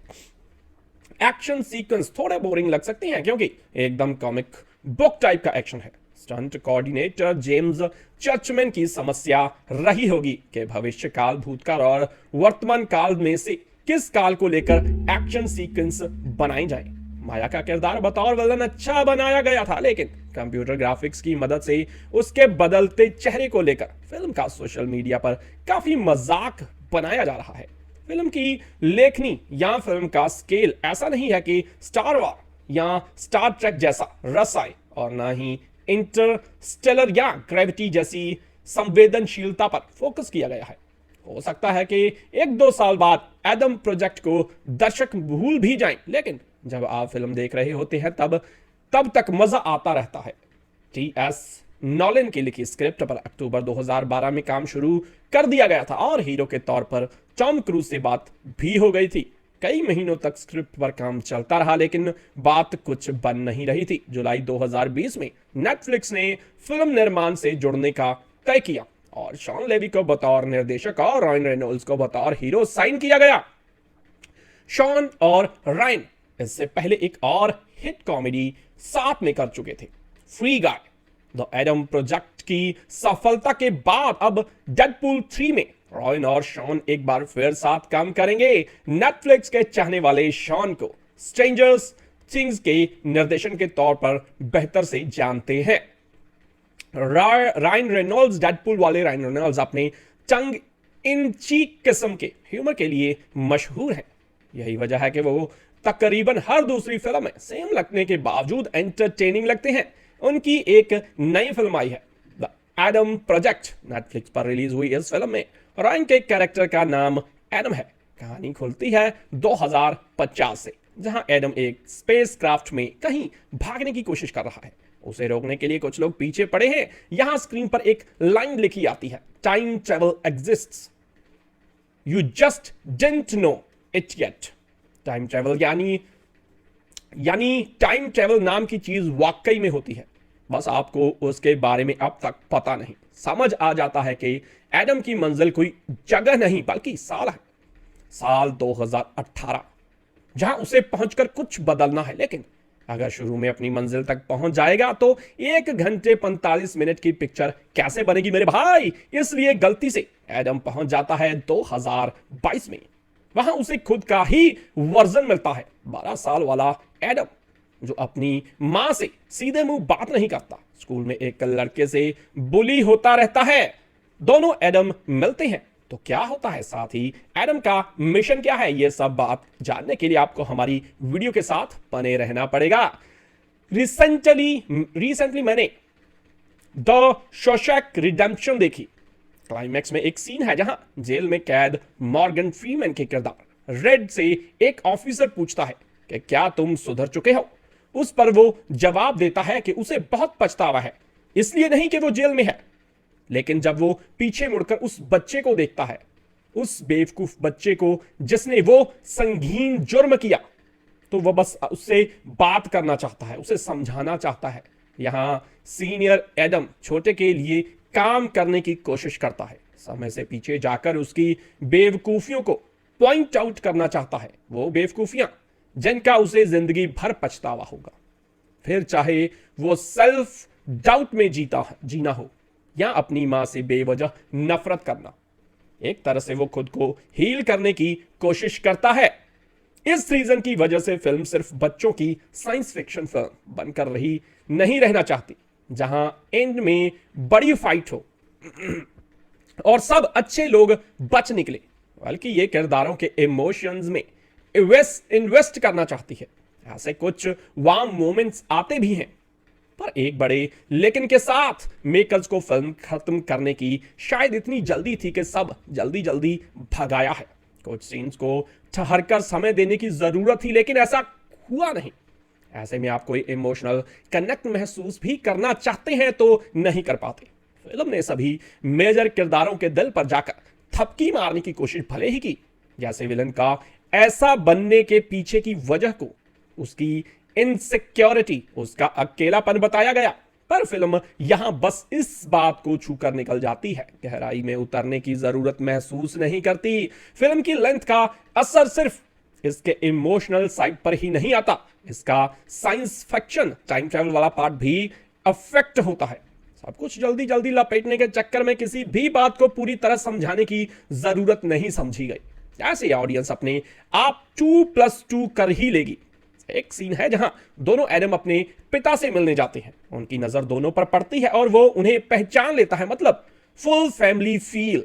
एक्शन सीक्वेंस थोड़े बोरिंग लग सकते हैं क्योंकि एकदम कॉमिक बुक टाइप का एक्शन है। स्टंट कोऑर्डिनेटर जेम्स चर्चमैन की समस्या रही होगी कि भविष्य काल, भूतकाल और वर्तमान काल में से किस काल को लेकर एक्शन सीक्वेंस बनाई जाए। माया का किरदार बतौर विलन अच्छा बनाया गया था, लेकिन कंप्यूटर ग्राफिक्स की मदद से उसके बदलते चेहरे को लेकर फिल्म का सोशल मीडिया पर काफी मजाक बनाया जा रहा है। फिल्म की लेखनी या फिल्म का स्केल ऐसा नहीं है कि स्टार वॉर या स्टार ट्रेक जैसा रस आए और ना ही इंटरस्टेलर या ग्रेविटी जैसी संवेदनशीलता पर फोकस किया गया है। हो सकता है कि 1-2 साल बाद एडम प्रोजेक्ट को दर्शक भूल भी जाएं, लेकिन जब आप फिल्म देख रहे होते हैं तब तक मजा आता रहता है। T.S. नॉलन की लिखी स्क्रिप्ट पर अक्टूबर 2012 में काम शुरू कर दिया गया था और हीरो के तौर पर टॉम क्रूज से बात भी हो गई थी। कई महीनों तक स्क्रिप्ट पर काम चलता रहा, लेकिन बात कुछ बन नहीं रही थी। जुलाई 2020 में नेटफ्लिक्स ने फिल्म निर्माण से जुड़ने का तय किया और शॉन लेवी को बतौर निर्देशक और रायन रेनॉल्ड्स को बतौर हीरो साइन किया गया। शॉन और रायन इससे पहले एक और हिट कॉमेडी साथ में कर चुके थे, free guy. The Adam project की सफलता के बाद अब डेडपूल 3 में रॉयन और शॉन एक बार फिर साथ काम करेंगे। नेटफ्लिक्स के चाहने वाले शॉन को स्ट्रेंजर्स थिंग्स के निर्देशन के तौर पर बेहतर से जानते हैं। रायन रेनॉल्ड्स, डेडपूल वाले रायन रेनॉल्ड्स अपने टंग इन चीक किस्म के ह्यूमर के लिए मशहूर हैं। यही वजह है कि वो तकरीबन हर दूसरी फिल्म में सेम लगने के बावजूद एंटरटेनिंग लगते हैं। उनकी एक नई फिल्म आई है, द एडम प्रोजेक्ट। नेटफ्लिक्स पर रिलीज हुई इस फिल्म में रायन के कैरेक्टर का नाम एडम है। कहानी खुलती है 2050 से, जहां एडम एक स्पेसक्राफ्ट में कहीं भागने की कोशिश कर रहा है। उसे रोकने के लिए कुछ लोग पीछे पड़े हैं। यहां स्क्रीन पर एक लाइन लिखी आती है, time travel exists, you just didn't know it yet. Time travel यानी टाइम ट्रेवल नाम की चीज वाकई में होती है, बस आपको उसके बारे में अब तक पता नहीं। समझ आ जाता है कि एडम की मंजिल कोई जगह नहीं बल्कि साल है, साल 2018, जहां उसे पहुंचकर कुछ बदलना है। लेकिन अगर शुरू में अपनी मंजिल तक पहुंच जाएगा तो 1 घंटे 45 मिनट की पिक्चर कैसे बनेगी मेरे भाई। इसलिए गलती से एडम पहुंच जाता है 2022 में। वहां उसे खुद का ही वर्जन मिलता है, 12 साल वाला एडम, जो अपनी मां से सीधे मुंह बात नहीं करता, स्कूल में एक लड़के से बुली होता रहता है। दोनों एडम मिलते हैं तो क्या होता है, साथ ही एडम का मिशन क्या है, यह सब बात जानने के लिए आपको हमारी वीडियो के साथ बने रहना पड़ेगा। रिसेंटली मैंने द शॉशैंक रिडेम्पशन देखी। क्लाइमैक्स में एक सीन है जहां जेल में कैद मॉर्गन फ्रीमैन के किरदार रेड से एक ऑफिसर पूछता है कि क्या तुम सुधर चुके हो। उस पर वो जवाब देता है कि उसे बहुत पछतावा है, इसलिए नहीं कि वो जेल में है, लेकिन जब वो पीछे मुड़कर उस बच्चे को देखता है, उस बेवकूफ बच्चे को जिसने वो संगीन जुर्म किया, तो वह बस उससे बात करना चाहता है, उसे समझाना चाहता है। यहां सीनियर एडम छोटे के लिए काम करने की कोशिश करता है, समय से पीछे जाकर उसकी बेवकूफियों को पॉइंट आउट करना चाहता है, वो बेवकूफियां जिनका उसे जिंदगी भर पछतावा होगा, फिर चाहे वो सेल्फ डाउट में जीना हो या अपनी मां से बेवजह नफरत करना। एक तरह से वो खुद को हील करने की कोशिश करता है। इस रीजन की वजह से फिल्म सिर्फ बच्चों की साइंस फिक्शन फिल्म बनकर नहीं रहना चाहती, जहां एंड में बड़ी फाइट हो और सब अच्छे लोग बच निकले, बल्कि ये किरदारों के इमोशंस में इन्वेस्ट करना चाहती है। ऐसे कुछ वार्म मोमेंट्स आते भी हैं, पर एक बड़े लेकिन के साथ मेकर्स को फिल्म खत्म करने की शायद इतनी जल्दी थी कि सब जल्दी जल्दी भगाया है। कुछ सीन्स को ठहरकर समय देने की जरूरत थी, लेकिन ऐसा हुआ नहीं। ऐसे में आप कोई इमोशनल कनेक्ट महसूस भी करना चाहते हैं तो नहीं कर पाते। फिल्म ने सभी मेजर किरदारों के दिल पर जाकर थपकी मारने की कोशिश भले ही की, जैसे विलन का ऐसा बनने के पीछे की वजह को उसकी इनसिक्योरिटी, उसका अकेलापन बताया गया, पर फिल्म यहां बस इस बात को छूकर निकल जाती है, गहराई में उतरने की जरूरत महसूस नहीं करती। फिल्म की लेंथ का असर सिर्फ इसके इमोशनल साइड पर ही नहीं आता, इसका साइंस फिक्शन टाइम ट्रैवल वाला पार्ट भी अफेक्ट होता है। सब कुछ जल्दी जल्दी लपेटने के चक्कर में किसी भी बात को पूरी तरह समझाने की जरूरत नहीं समझी गई, ऐसे ऑडियंस अपने आप 2+2 कर ही लेगी। एक सीन है जहां दोनों एडम अपने पिता से मिलने जाते हैं, उनकी नजर दोनों पर पड़ती है और वो उन्हें पहचान लेता है, मतलब फुल फैमिली फील।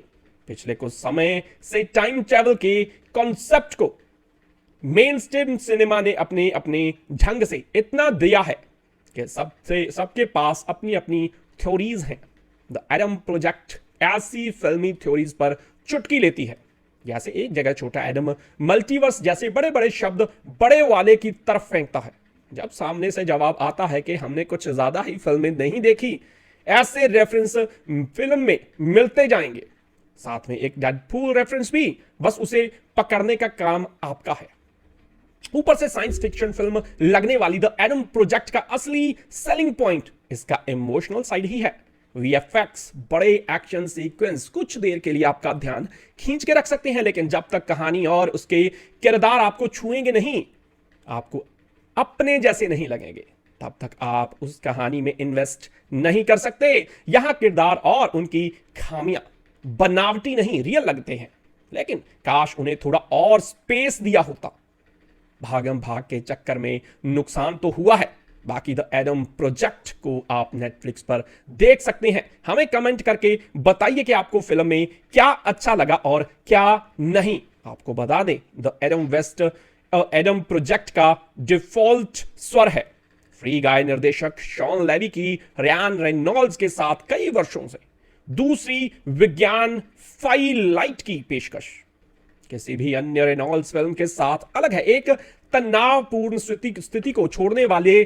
पिछले कुछ समय से टाइम ट्रैवल के कॉन्सेप्ट को मेन स्ट्रीम सिनेमा ने अपने अपने ढंग से इतना दिया है कि सबके पास अपनी अपनी थ्योरीज हैं। द एडम प्रोजेक्ट ऐसी फिल्मी थ्योरीज पर चुटकी लेती है, जैसे एक जगह छोटा एडम मल्टीवर्स जैसे बड़े बड़े शब्द बड़े वाले की तरफ फेंकता है। जब सामने से जवाब आता है कि हमने कुछ ज्यादा ही फिल्में नहीं देखी, ऐसे रेफरेंस फिल्म में मिलते जाएंगे, साथ में एक डेडपूल रेफरेंस भी, बस उसे पकड़ने का काम आपका है। ऊपर से साइंस फिक्शन फिल्म लगने वाली द एडम प्रोजेक्ट का असली सेलिंग पॉइंट इसका इमोशनल साइड ही है। वीएफएक्स, बड़े एक्शन सीक्वेंस कुछ देर के लिए आपका ध्यान खींच के रख सकते हैं, लेकिन जब तक कहानी और उसके किरदार आपको छुएंगे नहीं, आपको अपने जैसे नहीं लगेंगे, तब तक आप उस कहानी में इन्वेस्ट नहीं कर सकते। यहां किरदार और उनकी खामियां बनावटी नहीं, रियल लगते हैं, लेकिन काश उन्हें थोड़ा और स्पेस दिया होता। भागम भाग के चक्कर में नुकसान तो हुआ है। बाकी द एडम प्रोजेक्ट को आप नेटफ्लिक्स पर देख सकते हैं। हमें कमेंट करके बताइए कि आपको फिल्म में क्या अच्छा लगा और क्या नहीं। आपको बता दें, द एडम प्रोजेक्ट का डिफॉल्ट स्वर है फ्री गाय निर्देशक शॉन लेवी की रयान रेनॉल्ड्स के साथ कई वर्षों से दूसरी विज्ञान फाइल लाइट की पेशकश किसी भी अन्य रेनॉल्ड्स फिल्म के साथ अलग है। एक तनावपूर्ण स्थिति को छोड़ने वाले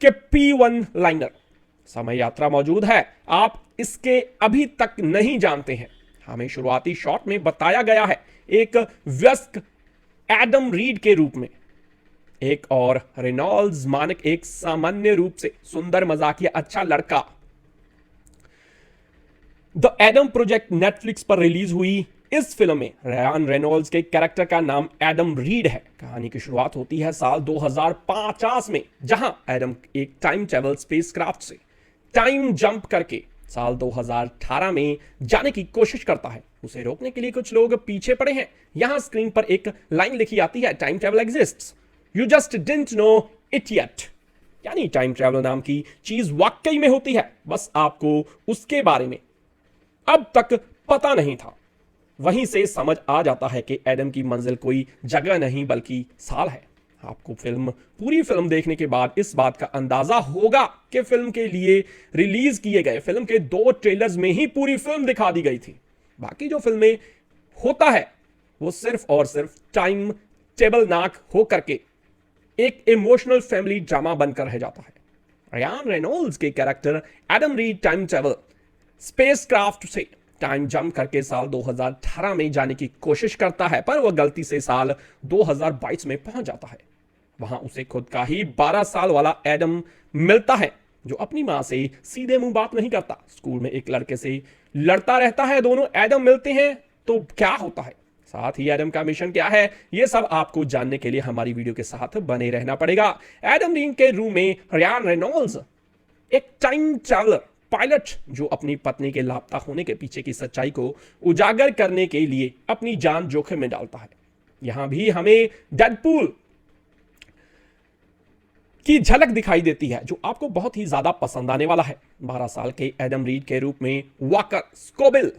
के P1 लाइनर समय यात्रा मौजूद है, आप इसके अभी तक नहीं जानते हैं। हमें शुरुआती शॉट में बताया गया है एक व्यस्क एडम रीड के रूप में, एक और रेनॉल्ड्स मानक एक सामान्य रूप से सुंदर मजाकिया अच्छा लड़का। द एडम प्रोजेक्ट नेटफ्लिक्स पर रिलीज हुई इस फिल्म में रयान रेनॉल्ड्स के कैरेक्टर का नाम एडम रीड है। कहानी की शुरुआत होती है साल 2050 में, जहां एडम एक टाइम ट्रैवल स्पेसक्राफ्ट से टाइम जंप करके साल 2018 में जाने की कोशिश करता है। उसे रोकने के लिए कुछ लोग पीछे पड़े हैं। यहां स्क्रीन पर एक लाइन लिखी आती है, time travel exists, you just didn't know it yet. यानी टाइम ट्रैवल नाम की चीज वाकई में होती है, बस आपको उसके बारे में अब तक पता नहीं था। वहीं से समझ आ जाता है कि एडम की मंजिल कोई जगह नहीं बल्कि साल है। आपको पूरी फिल्म देखने के बाद इस बात का अंदाजा होगा कि फिल्म के लिए रिलीज किए गए फिल्म के 2 ट्रेलर्स में ही पूरी फिल्म दिखा दी गई थी। बाकी जो फिल्में होता है वो सिर्फ और सिर्फ टाइम टेबल नाक हो करके एक इमोशनल फैमिली ड्रामा बनकर रह जाता है। रयान रेनॉल्ड्स के character Adam read time travel spacecraft से टाइम जंप करके साल 2018 में जाने की कोशिश करता है, पर वह गलती से साल 2022 में पहुंच जाता है। वहां उसे खुद का ही 12 साल वाला एडम मिलता है, जो अपनी मां से सीधे मुंह बात नहीं करता, स्कूल में एक लड़के से लड़ता रहता है। दोनों एडम मिलते हैं तो क्या होता है, साथ ही एडम का मिशन क्या है, यह सब आपको जानने के लिए हमारी वीडियो के साथ बने रहना पड़ेगा। एडम रीड के रूम में रयान रेनॉल्ड्स एक टाइम ट्रैवलर पायलट जो अपनी पत्नी के लापता होने के पीछे की सच्चाई को उजागर करने के लिए अपनी जान जोखिम में डालता है। यहां भी हमें डेडपूल की झलक दिखाई देती है, जो आपको बहुत ही ज्यादा पसंद आने वाला है। 12 साल के एडम रीड के रूप में वॉकर स्कोबिल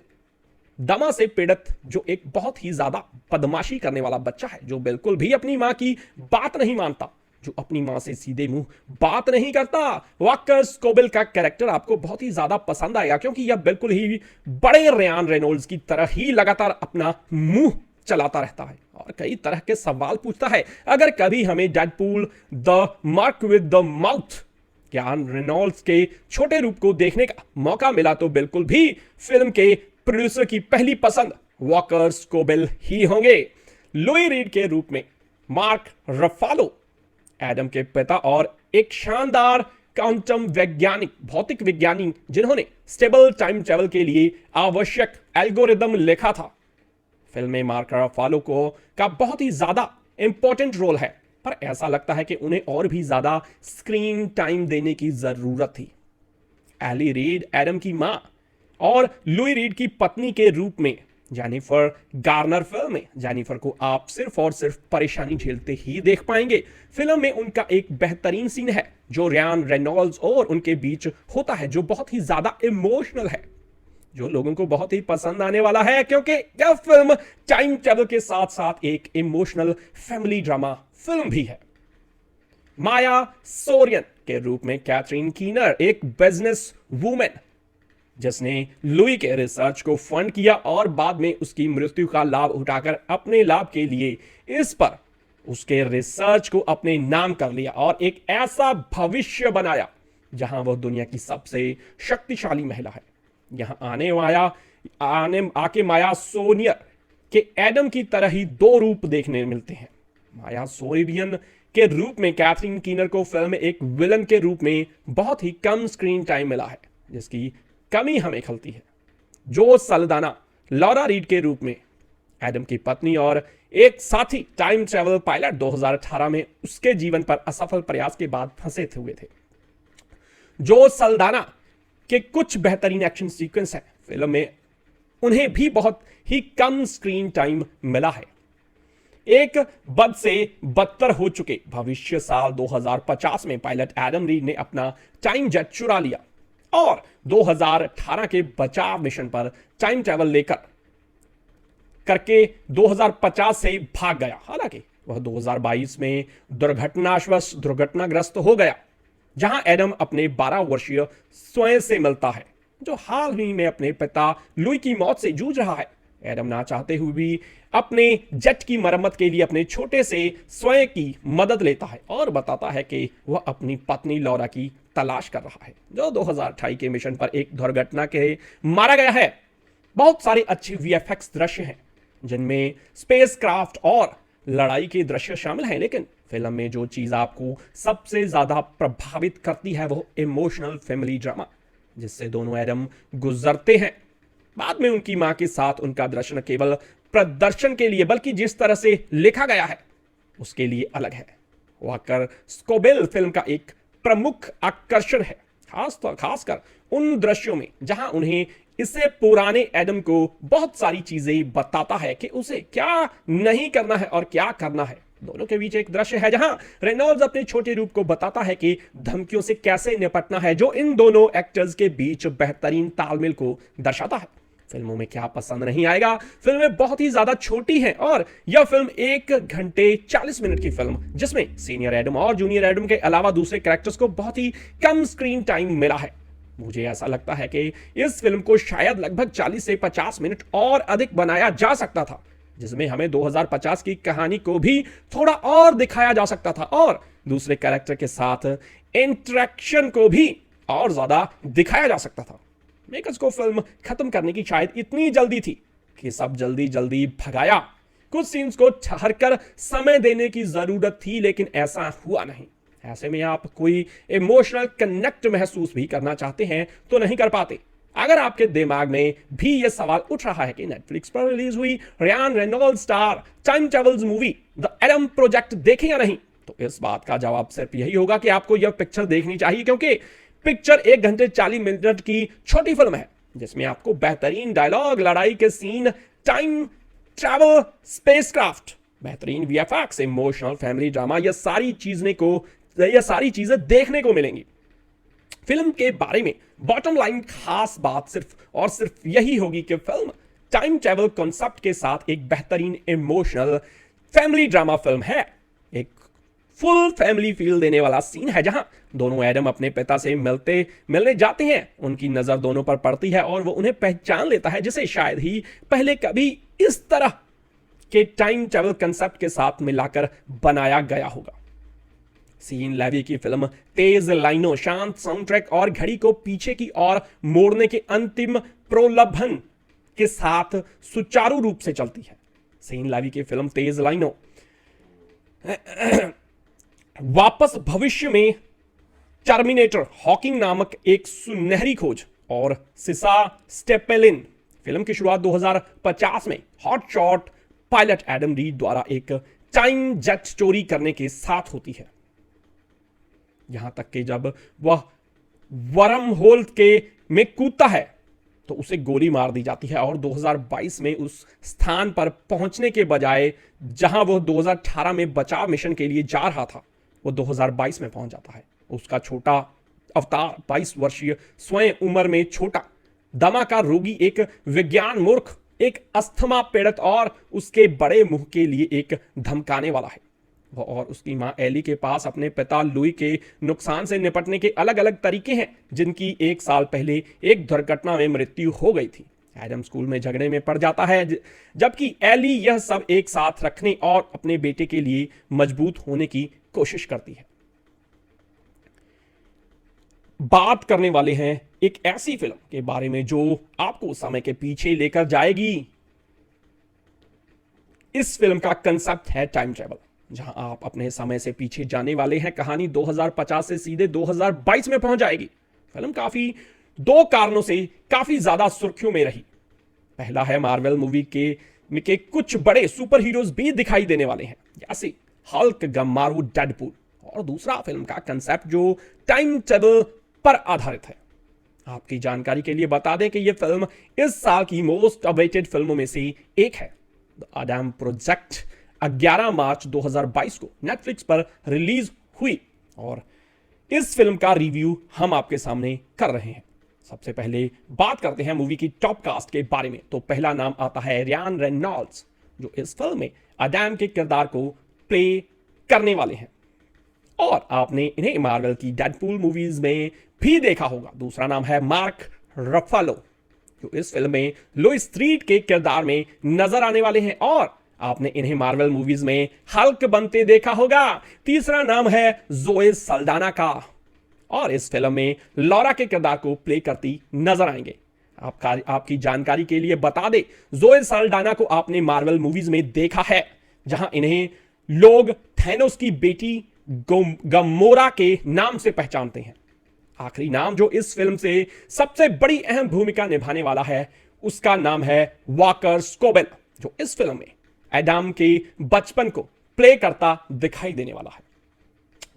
दमा से पीड़ित, जो एक बहुत ही ज्यादा बदमाशी करने वाला बच्चा है, जो बिल्कुल भी अपनी मां की बात नहीं मानता, जो अपनी मां से सीधे मुंह बात नहीं करता। वॉकर स्कोबिल का कैरेक्टर आपको बहुत ही ज्यादा पसंद आएगा, क्योंकि यह बिल्कुल ही बड़े रयान रेनॉल्ड्स की तरह ही लगातार अपना मुंह चलाता रहता है और कई तरह के सवाल पूछता है। अगर कभी हमें Deadpool the mark with the mouth Ryan Reynolds के छोटे रूप को देखने का मौका मिला तो बिल्कुल भी फिल्म के प्रोड्यूसर की पहली पसंद वॉकर स्कोबिल ही होंगे। लुई रीड के रूप में मार्क रफालो एडम के पिता और एक शानदार क्वांटम वैज्ञानिक, भौतिक विज्ञानी, जिन्होंने स्टेबल टाइम ट्रैवल के लिए आवश्यक एल्गोरिदम लिखा था। फिल्म में मार्क रफालो का बहुत ही ज्यादा इंपॉर्टेंट रोल है, पर ऐसा लगता है कि उन्हें और भी ज्यादा स्क्रीन टाइम देने की जरूरत थी। एली रीड एडम की मां और लुई रीड की पत्नी के रूप में जेनिफर गार्नर फिल्म में जेनिफर को आप सिर्फ और सिर्फ परेशानी झेलते ही देख पाएंगे। फिल्म में उनका एक बेहतरीन सीन है जो रयान रेनॉल्ड्स और उनके बीच होता है, जो बहुत ही ज्यादा इमोशनल है, जो लोगों को बहुत ही पसंद आने वाला है, क्योंकि यह फिल्म टाइम ट्रैवल के साथ साथ एक इमोशनल फैमिली ड्रामा फिल्म भी है। माया सोरियन के रूप में कैथरीन कीनर एक बिजनेस वूमेन, जिसने लुई के रिसर्च को फंड किया और बाद में उसकी मृत्यु का लाभ उठाकर अपने लाभ के लिए इस पर उसके रिसर्च को अपने नाम कर लिया और एक ऐसा भविष्य बनाया जहां वह दुनिया की सबसे शक्तिशाली महिला है। यहां आके माया सोनियर के एडम की तरह ही 2 रूप देखने मिलते हैं। माया सोरियन के रूप में कैथरीन कीनर को फिल्म में एक विलन के रूप में बहुत ही कम स्क्रीन टाइम मिला है, जिसकी कमी हमें खलती है। जो सल्दाना लॉरा रीड के रूप में एडम की पत्नी और एक साथी टाइम ट्रैवल पायलट 2018 में उसके जीवन पर असफल प्रयास के बाद फंसे हुए थे। जो सल्दाना के कुछ बेहतरीन एक्शन सीक्वेंस हैं फिल्म में, उन्हें भी बहुत ही कम स्क्रीन टाइम मिला है। एक बद से बदतर हो चुके भविष्य साल 2050 में पायलट एडम रीड ने अपना टाइम जेट चुरा लिया और 2018 के बचाव मिशन पर टाइम ट्रैवल लेकर करके 2050 से भाग गया। हालांकि वह 2022 में दुर्घटनाग्रस्त हो गया, जहां एडम अपने 12 वर्षीय स्वयं से मिलता है, जो हाल ही में अपने पिता लुई की मौत से जूझ रहा है। एडम ना चाहते हुए भी अपने जेट की मरम्मत के लिए अपने छोटे से स्वयं की मदद लेता है और बताता है कि वह अपनी पत्नी लॉरा की तलाश कर रहा है, जो 2028 के मिशन पर एक दुर्घटना के मारा गया है। बहुत सारे अच्छे वीएफएक्स दृश्य हैं, जिनमें स्पेसक्राफ्ट और लड़ाई के दृश्य शामिल हैं, लेकिन फिल्म में जो चीज आपको सबसे ज्यादा प्रभावित करती है वो इमोशनल फैमिली ड्रामा, जिससे दोनों एडम गुजरते हैं। बाद में उनकी मां के साथ उनका दृश्य न केवल प्रदर्शन के लिए बल्कि जिस तरह से लिखा गया है उसके लिए अलग है। वॉकर स्कोबेल फिल्म का एक प्रमुख आकर्षण है, खासकर उन दृश्यों में जहां उन्हें इससे पुराने एडम को बहुत सारी चीजें बताता है कि उसे क्या नहीं करना है और क्या करना है। दोनों के बीच एक दृश्य है जहां रेनॉल्ड्स अपने छोटे रूप को बताता है कि धमकियों से कैसे निपटना है, जो इन दोनों एक्टर्स के बीच बेहतरीन तालमेल को दर्शाता है। फिल्मों में क्या पसंद नहीं आएगा, फिल्में बहुत ही ज्यादा छोटी हैं और यह फिल्म 1 घंटे 40 मिनट की फिल्म जिसमें सीनियर एडम और जूनियर एडम के अलावा दूसरे कैरेक्टर्स को बहुत ही कम स्क्रीन टाइम मिला है। मुझे ऐसा लगता है कि इस फिल्म को शायद लगभग 40 से 50 मिनट और अधिक बनाया जा सकता था, जिसमें हमें 2050 की कहानी को भी थोड़ा और दिखाया जा सकता था और दूसरे कैरेक्टर के साथ इंटरेक्शन को भी और ज्यादा दिखाया जा सकता था। मेकर्स को फिल्म खत्म करने की शायद इतनी जल्दी थी कि सब जल्दी जल्दी भगाया। कुछ सीन्स को ठहर कर समय देने की जरूरत थी, लेकिन ऐसा हुआ नहीं। ऐसे में आप कोई इमोशनल कनेक्ट महसूस भी करना चाहते हैं तो नहीं कर पाते। अगर आपके दिमाग में भी यह सवाल उठ रहा है कि नेटफ्लिक्स पर रिलीज हुई Ryan Reynolds star time travels movie the Adam project देखें या नहीं, तो इस बात का जवाब सिर्फ यही होगा कि आपको यह पिक्चर देखनी चाहिए, क्योंकि पिक्चर 1 घंटे 40 मिनट की छोटी फिल्म है जिसमें आपको बेहतरीन डायलॉग, लड़ाई के सीन, टाइम ट्रैवल, स्पेसक्राफ्ट, बेहतरीन वीएफएक्स, इमोशनल फैमिली ड्रामा, यह सारी चीजें देखने को मिलेंगी। फिल्म के बारे में बॉटम लाइन खास बात सिर्फ यही होगी कि फिल्म टाइम ट्रैवल कॉन्सेप्ट के साथ एक बेहतरीन इमोशनल फैमिली ड्रामा फिल्म है। एक फुल फैमिली फील देने वाला सीन है जहां दोनों एडम अपने पिता से मिलने जाते हैं। उनकी नजर दोनों पर पड़ती है और वो उन्हें पहचान लेता है, जिसे शायद ही पहले कभी इस तरह के टाइम ट्रैवल कंसेप्ट के साथ मिलाकर बनाया गया होगा। सीन लेवी की फिल्म तेज लाइनों, शांत साउंड ट्रैक और घड़ी को पीछे की ओर मोड़ने के अंतिम प्रलोभन के साथ सुचारू रूप से चलती है। सीन लेवी की फिल्म तेज लाइनों वापस भविष्य में टर्मिनेटर, हॉकिंग नामक एक सुनहरी खोज और सिसा स्टेपेलिन फिल्म की शुरुआत 2050 में hot shot pilot Adam read द्वारा एक टाइम जेट चोरी करने के साथ होती है। यहां तक कि जब वह वर्म होल में कूदता है तो उसे गोली मार दी जाती है और 2022 में उस स्थान पर पहुंचने के बजाय जहां वह 2018 में बचाव मिशन के लिए जा रहा था, वो 2022 में पहुंच जाता है। उसका छोटा अवतार 22 वर्षीय स्वयं उम्र में छोटा दमा का रोगी, एक विज्ञान मूर्ख, एक अस्थमा पीड़ित और उसके बड़े मुंह के लिए एक धमकाने वाला है। वह और उसकी मां एली के पास अपने पिता लुई के नुकसान से निपटने के अलग अलग तरीके हैं, जिनकी 1 साल पहले एक दुर्घटना में मृत्यु हो गई थी। एडम स्कूल में झगड़े में पड़ जाता है, जबकि एली यह सब एक साथ रखने और अपने बेटे के लिए मजबूत होने की कोशिश करती है। बात करने वाले हैं एक ऐसी फिल्म के बारे में जो आपको समय के पीछे लेकर जाएगी। इस फिल्म का कंसेप्ट है टाइम ट्रैवल, जहां आप अपने समय से पीछे जाने वाले हैं। कहानी 2050 से सीधे 2022 में पहुंच जाएगी। फिल्म 2 कारणों से काफी ज्यादा सुर्खियों में रही। पहला है मार्वल मूवी के कुछ बड़े सुपर हीरोज भी दिखाई देने वाले हैं, जैसे हल्क, गम्मारू, डेडपूल। और दूसरा फिल्म का कंसेप्ट जो टाइम ट्रैवल पर आधारित है। आपकी जानकारी के लिए बता दें कि यह फिल्म इस साल की मोस्ट अवेटेड फिल्मों में से एक है। द एडम प्रोजेक्ट 11 मार्च 2022 को नेटफ्लिक्स पर रिलीज हुई और इस फिल्म का रिव्यू हम आपके सामने कर रहे हैं। सबसे पहले बात करते हैं मूवी की टॉप कास्ट के बारे में। तो पहला नाम आता है रियान रेनॉल्ड्स, जो इस फिल्म में एडम के किरदार को प्ले करने वाले हैं और आपने इन्हें मार्वल की डेडपूल मूवीज में भी देखा होगा। दूसरा नाम है मार्क रफालो, जो इस फिल्म में लोइस स्ट्रीट के किरदार में नजर आने वाले हैं और आपने इन्हें मार्वल मूवीज में हल्क बनते देखा होगा। तीसरा नाम है जोए सल्डाना का और इस फिल्म में लॉरा के किरदार को प्ले करती नजर आएंगे। आपकी जानकारी के लिए बता दे, जोए सल्डाना को आपने मार्वल मूवीज में देखा है, जहां इन्हें लोग थैनोस की बेटी गमोरा के नाम से पहचानते हैं। आखिरी नाम जो इस फिल्म से सबसे बड़ी अहम भूमिका निभाने वाला है, उसका नाम है वॉकर स्कोबेल, जो इस फिल्म में एडम के बचपन को प्ले करता दिखाई देने वाला है।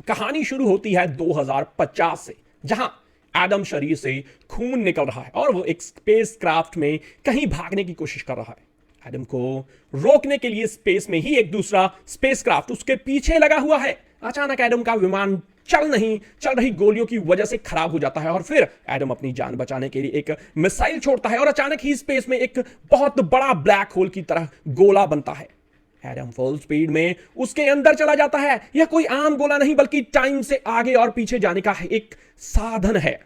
कहानी शुरू होती है 2050 से, जहां एडम शरीर से खून निकल रहा है और वो एक स्पेस क्राफ्ट में कहीं भागने की कोशिश कर रहा है। एडम को रोकने के लिए स्पेस में ही एक दूसरा स्पेस क्राफ्ट उसके पीछे लगा हुआ है। अचानक एडम का विमान चल रही गोलियों की वजह से खराब हो जाता है और फिर एडम अपनी जान बचाने के लिए एक मिसाइल छोड़ता है और अचानक ही स्पेस में एक बहुत बड़ा ब्लैक होल की तरह गोला बनता है। एडम फुल स्पीड में उसके अंदर चला जाता है। यह कोई आम गोला नहीं बल्कि टाइम से आगे और पीछे जाने का एक साधन है।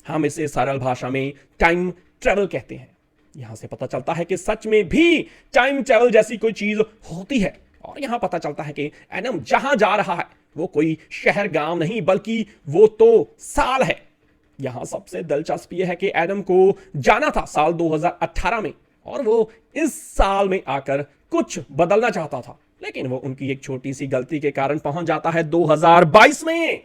हम इसे सरल भाषा में टाइम ट्रेवल कहते हैं। यहां से पता चलता है कि सच में भी टाइम ट्रेवल जैसी कोई चीज होती है और यहां पता चलता है कि एडम जहां जा रहा है वो कोई शहर गांव नहीं बल्कि वो तो साल है। यहां सबसे दिलचस्प यह है कि एडम को जाना था साल 2018 में और वो इस साल में आकर कुछ बदलना चाहता था, लेकिन वो उनकी एक छोटी सी गलती के कारण पहुंच जाता है 2022 में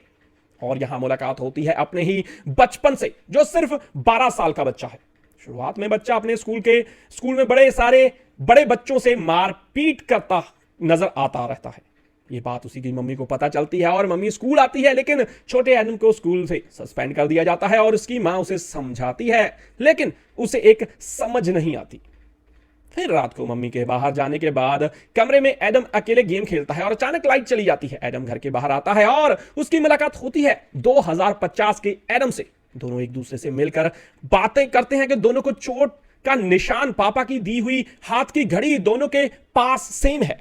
और यहां मुलाकात होती है अपने ही बचपन से, जो सिर्फ 12 साल का बच्चा है। शुरुआत में बच्चा अपने स्कूल में बड़े बच्चों से मारपीट करता नजर आता रहता है। ये बात उसी की मम्मी को पता चलती है और मम्मी स्कूल आती है, लेकिन छोटे एडम को स्कूल से सस्पेंड कर दिया जाता है और उसकी मां उसे समझाती है, लेकिन उसे एक समझ नहीं आती। फिर रात को मम्मी के बाहर जाने के बाद कमरे में एडम अकेले गेम खेलता है और अचानक लाइट चली जाती है। एडम घर के बाहर आता है और उसकी मुलाकात होती है 2050 के एडम से। दोनों एक दूसरे से मिलकर बातें करते हैं कि दोनों को चोट का निशान, पापा की दी हुई हाथ की घड़ी दोनों के पास सेम है।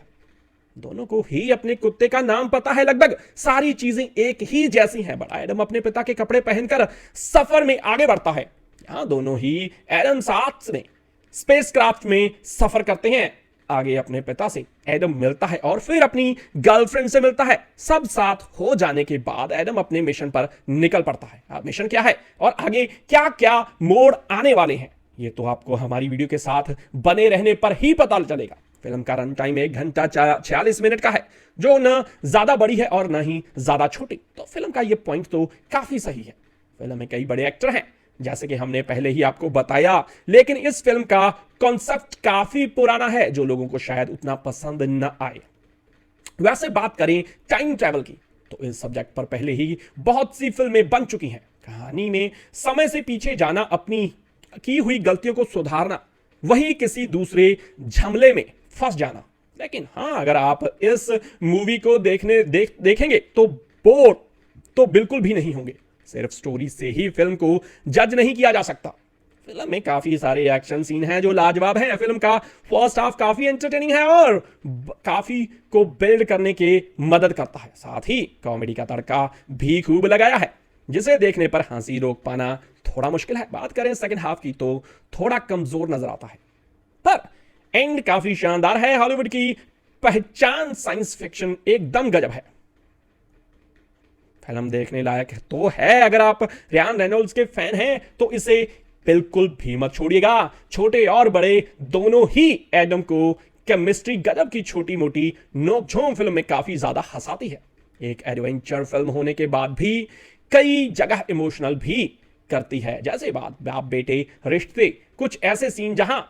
दोनों को ही अपने कुत्ते का नाम पता है, लगभग सारी चीजें एक ही जैसी हैं। बड़ा एडम अपने पिता के कपड़े पहनकर सफर में आगे बढ़ता है। यहां दोनों ही एडम साथ में स्पेसक्राफ्ट में सफर करते हैं। आगे अपने पिता से एडम मिलता है और फिर अपनी गर्लफ्रेंड से मिलता है। सब साथ हो जाने के बाद एडम अपने मिशन पर निकल पड़ता है। मिशन क्या है और आगे क्या क्या मोड़ आने वाले हैं, ये तो आपको हमारी वीडियो के साथ बने रहने पर ही पता चलेगा। फिल्म का रन टाइम 1 घंटा 46 मिनट का है, जो न ज्यादा बड़ी है और न ही ज्यादा छोटी। तो फिल्म का ये पॉइंट तो काफी सही है। फिल्म में कई बड़े एक्टर हैं, जैसे कि हमने पहले ही आपको बताया, लेकिन इस फिल्म का कॉन्सेप्ट काफी पुराना है, जो लोगों को शायद उतना पसंद न आए। वैसे बात करें टाइम ट्रैवल की, तो इस सब्जेक्ट पर पहले ही बहुत सी फिल्में बन चुकी हैं। कहानी में समय से पीछे जाना, अपनी की हुई गलतियों को सुधारना, वही किसी दूसरे झमले में फंस जाना। लेकिन हाँ, अगर आप इस मूवी को देखेंगे तो बोर तो बिल्कुल भी नहीं होंगे। सिर्फ स्टोरी से ही फिल्म को जज नहीं किया जा सकता। फिल्म में काफी सारे एक्शन सीन हैं जो लाजवाब हैं। फिल्म का फर्स्ट हाफ काफी एंटरटेनिंग है और काफी को बिल्ड करने के मदद करता है। साथ ही कॉमेडी का तड़का भी खूब लगाया है, जिसे देखने पर हंसी रोक पाना थोड़ा मुश्किल है। बात करें सेकंड हाफ की तो थोड़ा कमजोर नजर आता है, पर एंड काफी शानदार है। हॉलीवुड की पहचान साइंस फिक्शन एकदम गजब है। फिल्म देखने लायक तो है। अगर आप रियान रेनॉल्ड्स के फैन हैं तो इसे बिल्कुल भी मत छोड़िएगा। छोटे और बड़े दोनों ही एडम को केमिस्ट्री गजब की छोटी मोटी नोकझोंक फिल्म में काफी ज्यादा हंसाती है। एक एडवेंचर फिल्म होने के बाद भी कई जगह इमोशनल भी करती है, जैसे बाप बेटे रिश्ते, कुछ ऐसे सीन जहां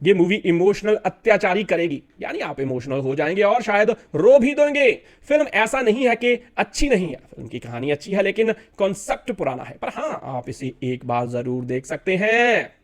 ये मूवी इमोशनल अत्याचारी करेगी, यानी आप इमोशनल हो जाएंगे और शायद रो भी देंगे। फिल्म ऐसा नहीं है कि अच्छी नहीं है, फिल्म की कहानी अच्छी है लेकिन कॉन्सेप्ट पुराना है। पर हाँ, आप इसे एक बार जरूर देख सकते हैं।